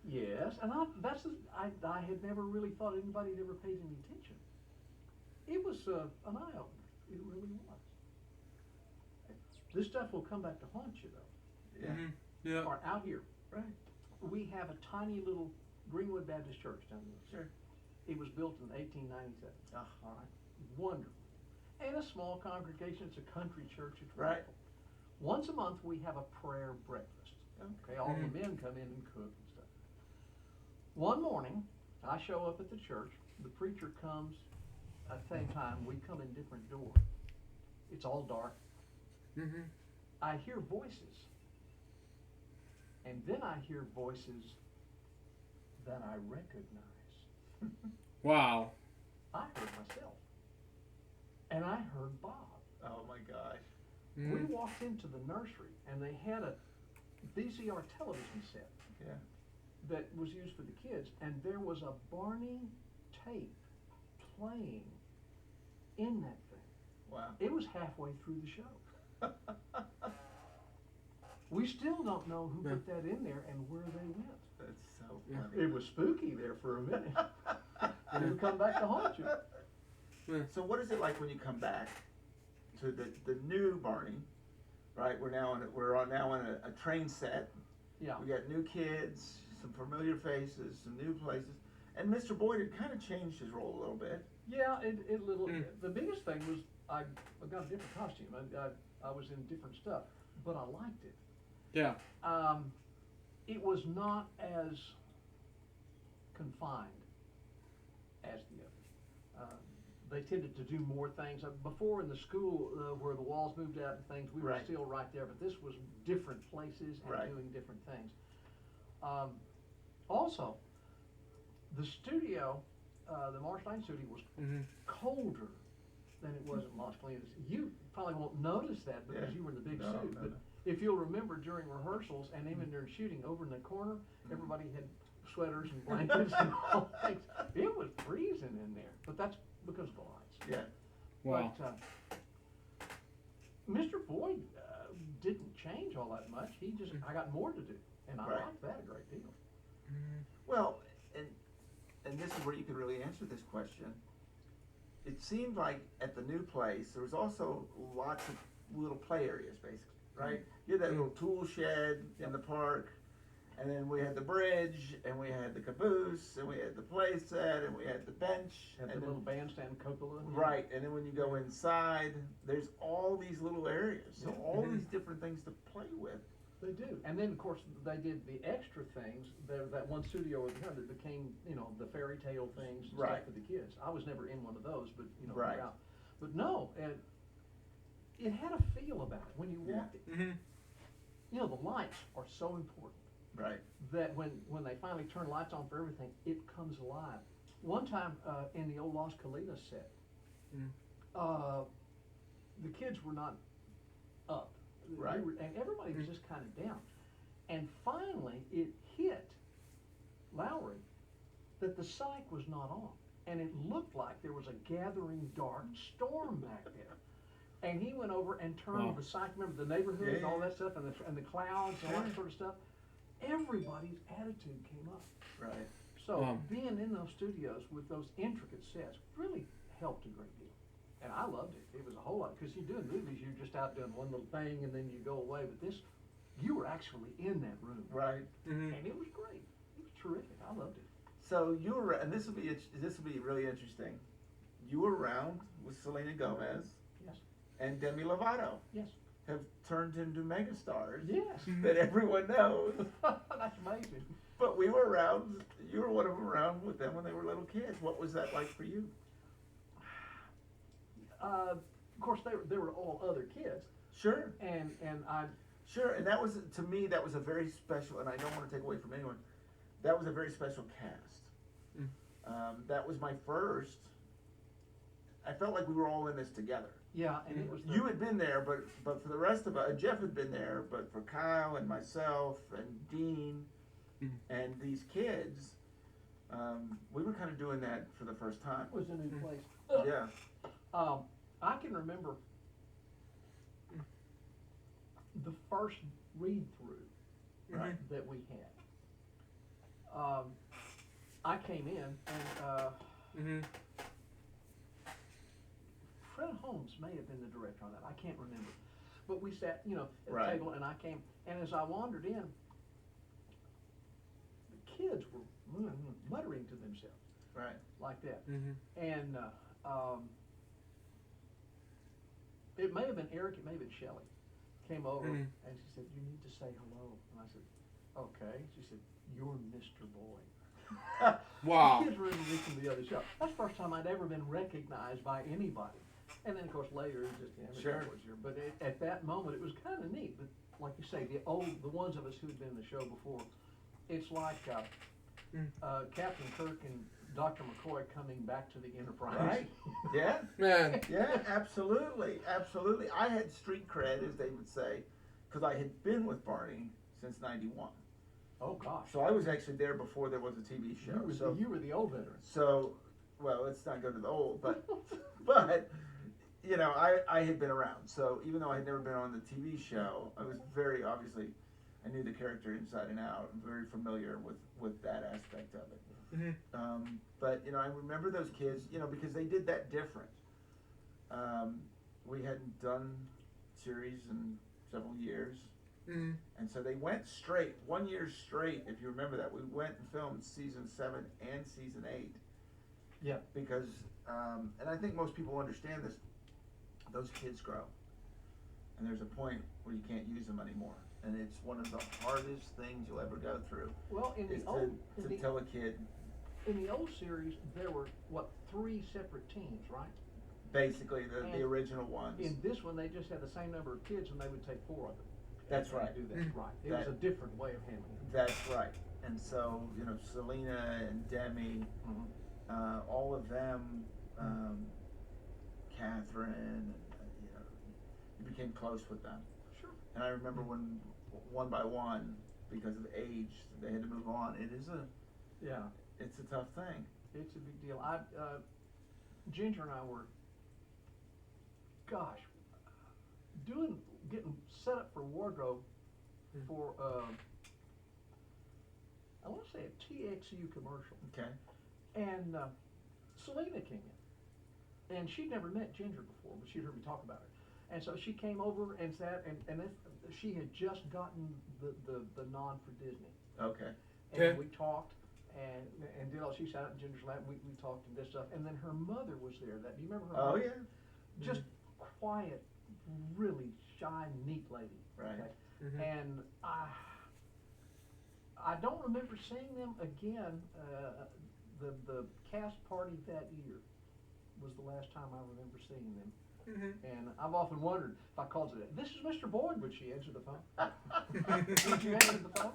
yes. And I had never really thought anybody had ever paid any attention. It was an eye-opener. It really was. This stuff will come back to haunt you, though. Yeah. Mm-hmm. Yeah. Or out here, Right. we have a tiny little Greenwood Baptist Church down there. Sure. It was built in 1897. Ah. All right. Wonderful. And a small congregation. It's a country church. It's Right. wonderful. Once a month, we have a prayer breakfast. Okay, all the men come in and cook and stuff. One morning, I show up at the church. The preacher comes at the same time. We come in different doors. It's all dark. Mm-hmm. I hear voices. And then I hear voices that I recognize. Wow. I heard myself. And I heard Bob. Oh my gosh. Mm-hmm. We walked into the nursery, and they had a VCR television set Yeah. that was used for the kids, and there was a Barney tape playing in that thing. Wow. It was halfway through the show. We still don't know who put that in there and where they went. That's so Yeah. funny. It was spooky there for a minute. It'll come back to haunt you. So what is it like when you come back to the new Barney? Right, we're now on a train set. Yeah. We got new kids, some familiar faces, some new places, and Mr. Boyd had kind of changed his role a little bit. Yeah, it little. Mm. The biggest thing was I got a different costume. I was in different stuff, but I liked it. Yeah. It was not as confined as the others. They tended to do more things. Before in the school, where the walls moved out and things, we were Right. still right there, but this was different places and Right. doing different things. Also, the studio, the Marsh Lane studio was Mm-hmm. colder than it was in Las Colinas. You probably won't notice that because Yeah. you were in the big No, suit. no, But no. if you'll remember during rehearsals and even during shooting, over in the corner, everybody had sweaters and blankets and all things. It was freezing in there, but that's because of the lights. Yeah. Wow. But Mr. Boyd didn't change all that much. He just, I got more to do, and I Right. liked that a great deal. Well, and this is where you could really answer this question. It seemed like at the new place there was also lots of little play areas, basically, right? You had that little tool shed in the park, and then we had the bridge, and we had the caboose, and we had the play set, and we had the bench, Had the and little then, bandstand cupola. right. And then when you go inside, there's all these little areas, so Yeah. all these different things to play with. They do. And then, of course, they did the extra things. There was that one studio over here that became, the fairy tale things and Right. stuff for the kids. I was never in one of those, but, Right. around. But no, it had a feel about it when you Yeah. walked it. The lights are so important Right. that when they finally turn lights on for everything, it comes alive. One time in the old Las Colinas set, the kids were not up. Right. And everybody was just kind of down. And finally, it hit Lowry that the psych was not on. And it looked like there was a gathering dark storm back there. And he went over and turned Wow. the psych, remember the neighborhood and all that stuff, and the clouds and all that Sure. sort of stuff. Everybody's attitude came up. Right. So Wow. being in those studios with those intricate sets really helped a great deal. And I loved it. It was a whole lot, because you do in movies, you're just out doing one little thing and then you go away. But this, you were actually in that room. Right. And it was great. It was terrific. I loved it. So you were, and this will be really interesting. You were around with Selena Gomez Yes. and Demi Lovato Yes. have turned into megastars Yes. that everyone knows. That's amazing. But we were around. You were one of them around with them when they were little kids. What was that like for you? Of course, they were all other kids. Sure. And I, Sure. And that was, to me, that was a very special. And I don't want to take away from anyone. That was a very special cast. That was my first. I felt like we were all in this together. yeah, and it was. You had been there, but for the rest of us, Jeff had been there, but for Kyle and myself and Dean and these kids, we were kind of doing that for the first time. It was a new place. Yeah. I can remember the first read through Right. that we had. I came in and Fred Holmes may have been the director on that. I can't remember. But we sat, at the Right. table, and I came, and as I wandered in, the kids were muttering to themselves Right. like that. And it may have been Eric, it may have been Shelley, came over and she said, "You need to say hello." And I said, "Okay." She said, "You're Mr. Boyd." Wow. The kids remember me from the other show. That's the first time I'd ever been recognized by anybody. And then, of course, later, it just Sure. was here. But at that moment, it was kind of neat. But like you say, the ones of us who had been in the show before, it's like Captain Kirk and Dr. McCoy coming back to the Enterprise. Right. Yeah. Man. Yeah, absolutely, absolutely. I had street cred, as they would say, because I had been with Barney since '91. Oh gosh. So I was actually there before there was a TV show. You were the old veteran. So, well, let's not go to the old, but I had been around. So even though I had never been on the TV show, I was very obviously, I knew the character inside and out. I'm very familiar with that aspect of it. But I remember those kids, because they did that different. We hadn't done series in several years. And so they went straight, 1 year straight, if you remember that. We went and filmed season 7 and season 8. Yeah. Because, and I think most people understand this, those kids grow. And there's a point where you can't use them anymore. And it's one of the hardest things you'll ever go through. Well, in is the old, to tell a kid, in the old series, there were 3 separate teams, right? basically the And original ones. In this one, they just had the same number of kids, and they would take 4 of them. That's and right. Do that right. It was a different way of handling it. That's right. And so, Selena and Demi, all of them, Catherine, and you became close with them. Sure. And I remember when one by one, because of age, they had to move on. Yeah. It's a tough thing. It's a big deal. Ginger and I were, getting set up for wardrobe for, I want to say a TXU commercial. Okay. And Selena came in, and she'd never met Ginger before, but she'd heard me talk about her. And so she came over and sat, and she had just gotten the nod for Disney. Okay. And we talked, and did all. She sat up in Ginger's lap, and we talked and did stuff. And then her mother was there. Do you remember her Oh, mother? yeah. Just quiet, really shy, neat lady. Right. Okay? And I don't remember seeing them again. The cast party that year was the last time I remember seeing them. And I've often wondered if I called it, "This is Mr. Boyd," would she answer the phone? Would you answer the phone?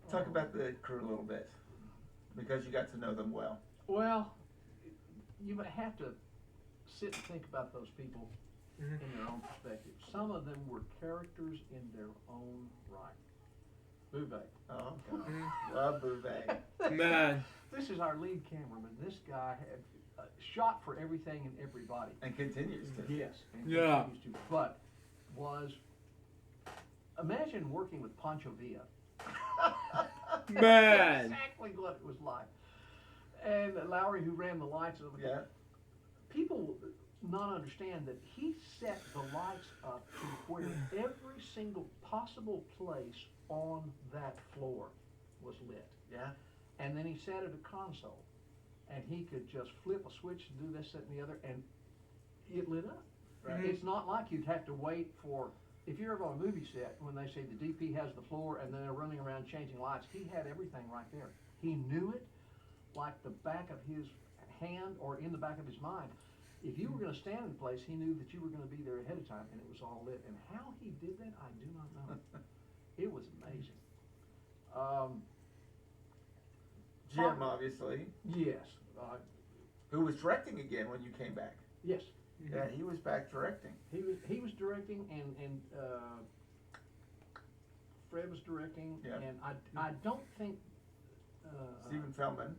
Talk about the crew a little bit, because you got to know them well. Well, you might have to sit and think about those people in their own perspective. Some of them were characters in their own right. Bouvet. Oh, God. Love Bouvet. Man. This is our lead cameraman. This guy had shot for everything and everybody. And continues to. Yes. And Yeah. continues to, but imagine working with Pancho Villa. Man. Exactly what it was like. And Lowry, who ran the lights over Yeah. People not understand that he set the lights up to where every single possible place on that floor was lit. Yeah. And then he sat at a console, and he could just flip a switch and do this, that, and the other, and it lit up. Right. It's not like you'd have to wait for, if you're ever on a movie set, when they say the DP has the floor and then they're running around changing lights, he had everything right there. He knew it like the back of his hand or in the back of his mind. If you were going to stand in place, he knew that you were going to be there ahead of time, and it was all lit. And how he did that, I do not know. It was amazing. Jim, obviously, Yes. who was directing again when you came back. Yes. Yeah, he was back directing. He was directing, and Fred was directing, Yeah. and I don't think. Stephen Feldman. Do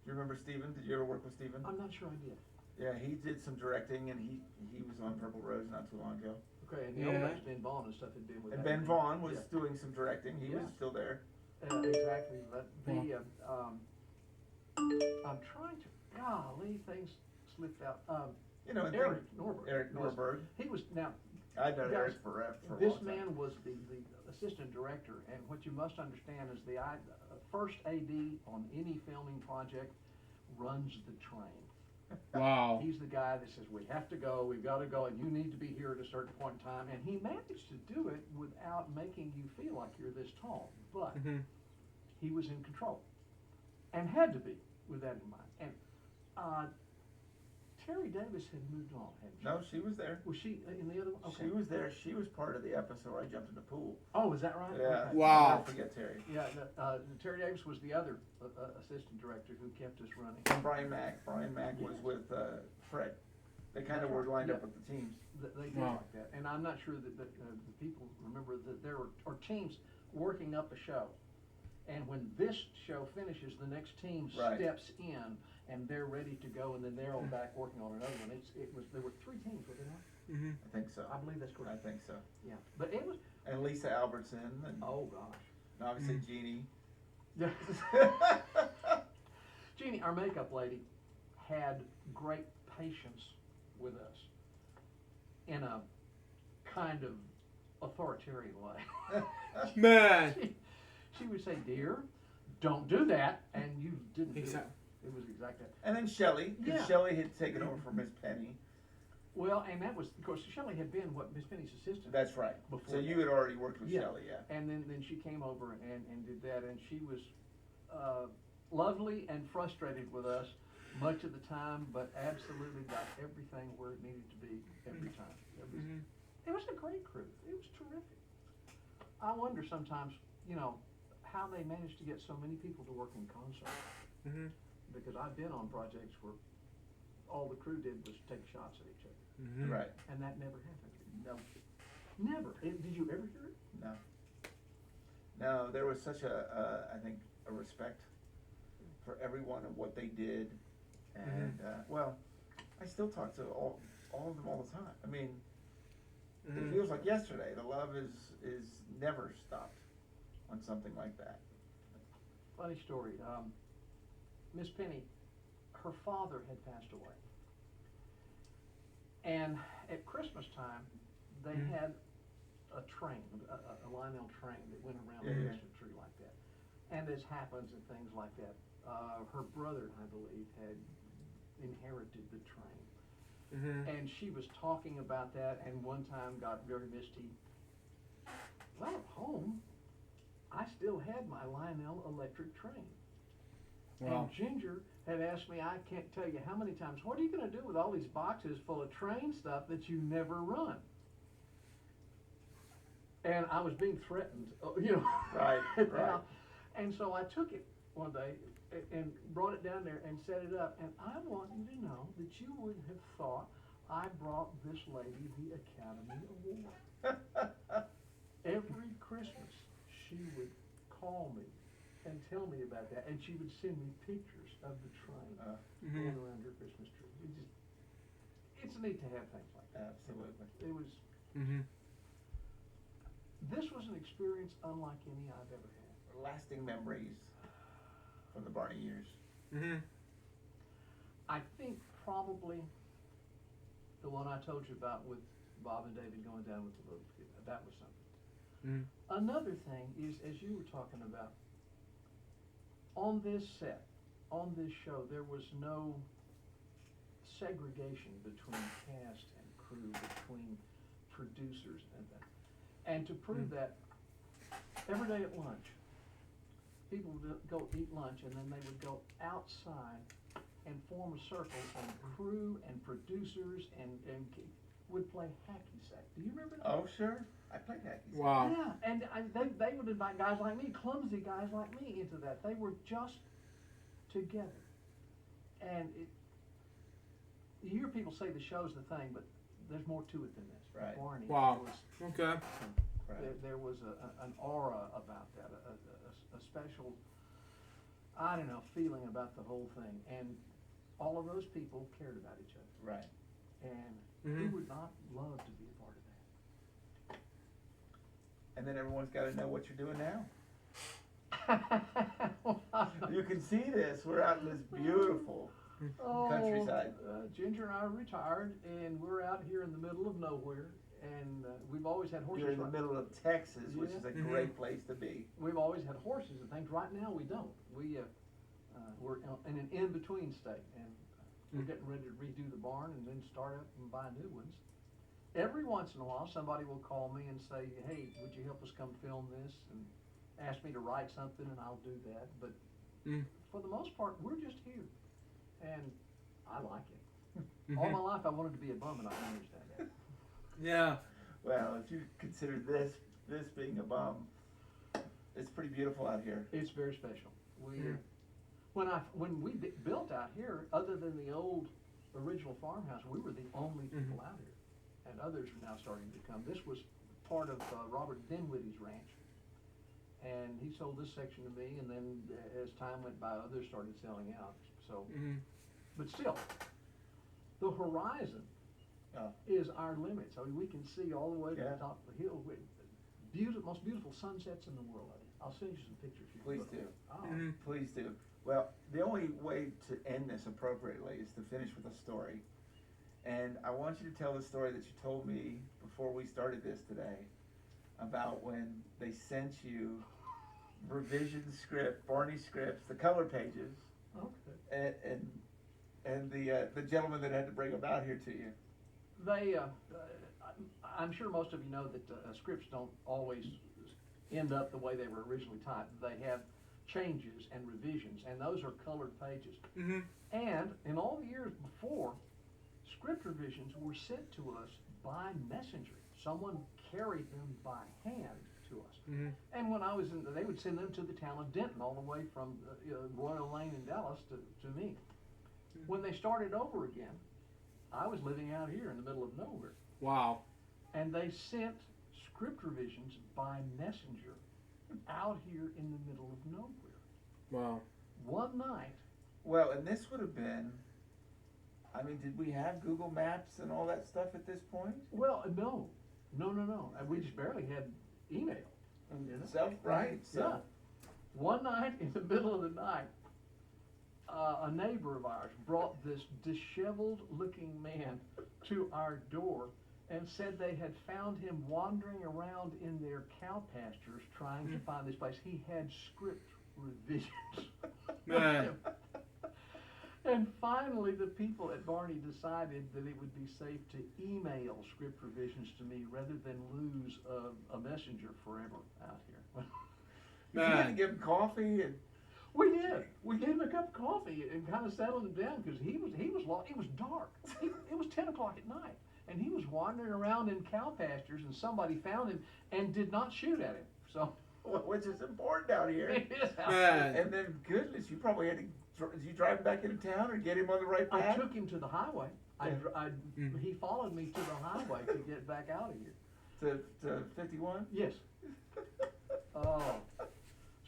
you remember Stephen? Did you ever work with Stephen? I'm not sure I did. Yeah, he did some directing, and he was on Purple Rose not too long ago. Okay, and the Yeah. old days, Ben Vaughn and stuff had been with And that. Ben Vaughn was Yeah. doing some directing. He was still there. Exactly. But I'm trying to. Golly, things slipped out. You know, and Eric Norberg. Eric Norberg. He was now. I've known Guys, Eric for a This long time. man was the assistant director, and what you must understand is the first AD on any filming project runs the train. Wow. He's the guy that says, we have to go, we've got to go, and you need to be here at a certain point in time. And he managed to do it without making you feel like you're this tall. But he was in control and had to be with that in mind. And Terry Davis had moved on, hadn't she? No, she was there. Was she in the other one? Okay. She was there. She was part of the episode where I jumped in the pool. Oh, is that right? Yeah. Okay. Wow. I'll never forget Terry. Yeah, Terry Davis was the other assistant director who kept us running. And Brian Mack. Brian Mack was with Fred. They kind of were lined up with the teams. They did Wow. like that, and I'm not sure that the people remember that there are teams working up a show, and when this show finishes, the next team Right. steps in, and they're ready to go, and then they're all back working on another one. There were 3 teams, were there not? I think so. I believe that's I correct. think so. Yeah, but it was. And Lisa Albertson, and Oh gosh. obviously Jeannie. Jeannie, our makeup lady, had great patience with us in a kind of authoritarian way. Man. She would say, "Dear, don't do that," and you didn't do Exactly. it. It was exactly that. And then Shelley, because Yeah. Shelley had taken over for Miss Penny. Well, and that was, of course, Shelley had been Miss Penny's assistant. That's right. Before So you had already worked with Yeah. Shelley, yeah. And then she came over and did that, and she was lovely and frustrated with us much of the time, but absolutely got everything where it needed to be every time. It was a great crew. It was terrific. I wonder sometimes, how they managed to get so many people to work in concert. Because I've been on projects where all the crew did was take shots at each other. Mm-hmm. Right. And that never happened. No. Never. Did you ever hear it? No. No, there was such I think, a respect for everyone and what they did. And, well, I still talk to all of them all the time. I mean, it feels like yesterday. The love is never stopped on something like that. Funny story. Miss Penny, her father had passed away. And at Christmas time, they had a train, a Lionel train that went around the Christmas tree like that. And as happens and things like that, her brother, I believe, had inherited the train. Mm-hmm. And she was talking about that, and one time got very misty. Well, at home, I still had my Lionel electric train. Wow. And Ginger had asked me, I can't tell you how many times, what are you going to do with all these boxes full of train stuff that you never run? And I was being threatened, you know. Right, right. And so I took it one day and brought it down there and set it up. And I want you to know that you would have thought I brought this lady the Academy Award. Every Christmas, she would call me and tell me about that, and she would send me pictures of the train going around her Christmas tree. It's neat to have things like that. Absolutely. It was. This was an experience unlike any I've ever had. Lasting memories from the Barney years. I think probably the one I told you about with Bob and David going down with the little kid, that was something. Another thing is, as you were talking about, on this set, on this show, there was no segregation between cast and crew, between producers and that. And to prove that, every day at lunch, people would go eat lunch, and then they would go outside and form a circle, and crew and producers and would play hacky sack. Do you remember that? Oh, sure. I played hacky sack. Wow. Yeah, and they would invite guys like me, clumsy guys like me, into that. They were just together. And you hear people say the show's the thing, but there's more to it than this. Right. Barney Wow. was, Okay. there was an aura about that, a special, I don't know, feeling about the whole thing. And all of those people cared about each other. Right. And who would not love to be a part of that? And then everyone's got to know what you're doing now. You can see this. We're out in this beautiful countryside. Ginger and I are retired, and we're out here in the middle of nowhere. And we've always had horses. You're in the middle of Texas, which is a great place to be. We've always had horses and things. Right now, we don't. We're in an in-between state, and we're getting ready to redo the barn and then start up and buy new ones. Every once in a while, somebody will call me and say, "Hey, would you help us come film this?" and ask me to write something, and I'll do that. But for the most part, we're just here, and I like it. All my life, I wanted to be a bum, and I understand that. Yeah. Well, if you consider this being a bum, it's pretty beautiful out here. It's very special. When we built out here, other than the old original farmhouse, we were the only people out here, and others are now starting to come. This was part of Robert Dinwiddie's ranch, and he sold this section to me, and then as time went by, others started selling out. So, but still, the horizon is our limits. I mean, we can see all the way to the top of the hill. Most beautiful sunsets in the world. I'll send you some pictures. Please do. Oh. Please do. Well, the only way to end this appropriately is to finish with a story. And I want you to tell the story that you told me before we started this today about when they sent you revision script, Barney scripts, the color pages, and the gentleman that had to bring them out here to you. I'm sure most of you know that scripts don't always end up the way they were originally typed. They have changes and revisions, and those are colored pages. And in all the years before, script revisions were sent to us by messenger. Someone carried them by hand to us. And when I was they would send them to the town of Denton, all the way from Royal Lane in Dallas to me. When they started over again, I was living out here in the middle of nowhere. Wow. And they sent script revisions by messenger out here in the middle of nowhere. Wow. One night. Well, and this would have been, I mean, did we have Google Maps and all that stuff at this point? Well, no. We just barely had email. You know? Right. So. Yeah. One night in the middle of the night, a neighbor of ours brought this disheveled-looking man to our door and said they had found him wandering around in their cow pastures trying to find this place. He had script revisions. Man. And finally, the people at Barney decided that it would be safe to email script revisions to me rather than lose a messenger forever out here. You had to give him coffee and. We did. We gave him a cup of coffee and kind of settled him down because he was lost. It was dark. It was 10 o'clock at night, and he was wandering around in cow pastures, and somebody found him and did not shoot at him. So, which is important out here. It is out Man. And then, goodness, you probably had to. Did you drive him back into town or get him on the right path? I took him to the highway. He followed me to the highway to get back out of here. To 51? Yes. Oh.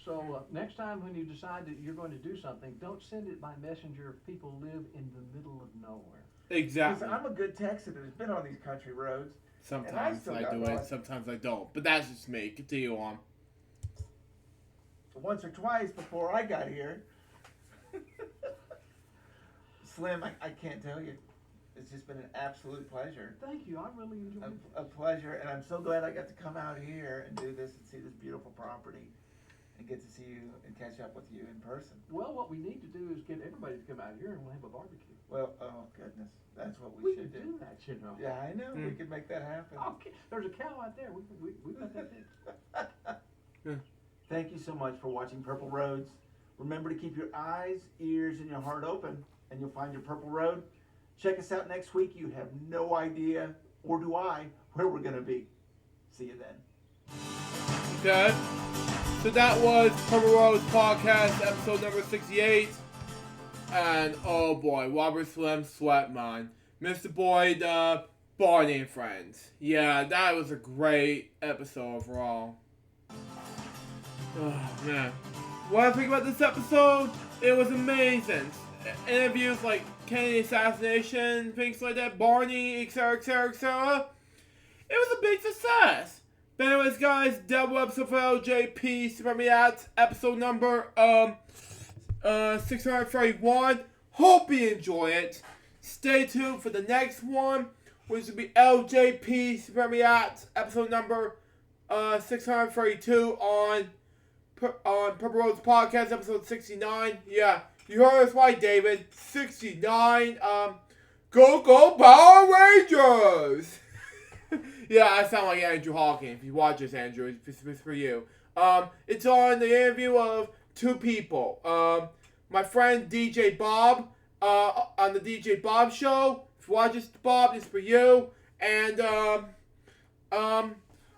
So next time when you decide that you're going to do something, don't send it by messenger if people live in the middle of nowhere. Exactly. I'm a good Texan who's been on these country roads. Sometimes I do it, sometimes I don't. But that's just me. Continue on. Once or twice before I got here. Slim, I can't tell you. It's just been an absolute pleasure. Thank you. I really enjoyed it. A pleasure, and I'm so glad I got to come out here and do this and see this beautiful property and get to see you and catch up with you in person. Well, what we need to do is get everybody to come out here and we'll have a barbecue. Well, oh goodness, that's what we should do that, you know. Yeah, I know. We could make that happen. Okay, there's a cow out there. We got that fixed. Thank you so much for watching Purple Roads. Remember to keep your eyes, ears, and your heart open, and you'll find your Purple Road. Check us out next week. You have no idea, or do I, where we're going to be. See you then. Okay. So that was Purple Roads Podcast, episode number 68. And oh boy, Robert Slim Sweatmon. Mr. Boyd, Barney and Friends. Yeah, that was a great episode overall. Oh man. What I think about this episode, it was amazing. Interviews like Kennedy assassination, things like that, Barney, etc., etc., etc. It was a big success. But anyways, guys, double episode for LJPCBM, episode number 631. Hope you enjoy it. Stay tuned for the next one, which will be LJPCBM, episode number 632 on Purple Roads Podcast, episode 69. Yeah, you heard us right, David. 69. Go Power Rangers! Yeah, I sound like Andrew Hawking. If you watch this, Andrew, it's for you. It's on the interview of two people. My friend DJ Bob, on the DJ Bob Show. If you watch this, Bob, it's for you. And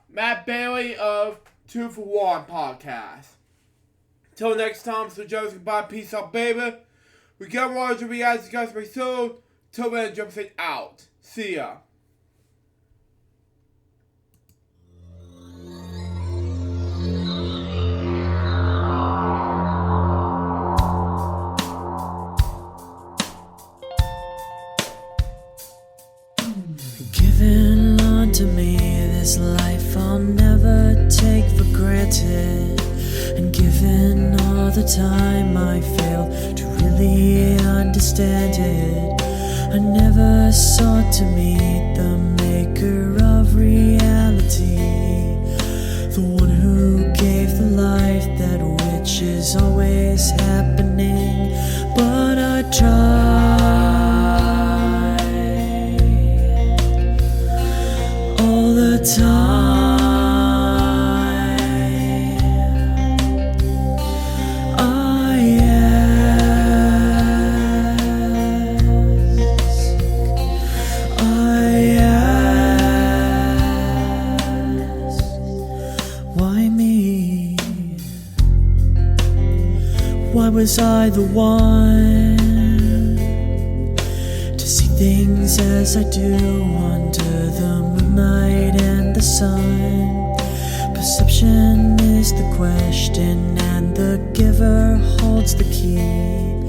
Matt Bailey of 2 for 1 Podcast. Till next time, so just goodbye, peace out, baby. We got more to react to you guys very soon. Till then, jump straight out. See ya. Given unto me this life I'll never take for granted, and given all the time I failed to really understand it, I never sought to meet the maker of reality, the one who gave the life that which is always happening, but I tried all the time. Why was I the one to see things things as I do under the moonlight and the sun. Perception is the question, and the giver holds the key.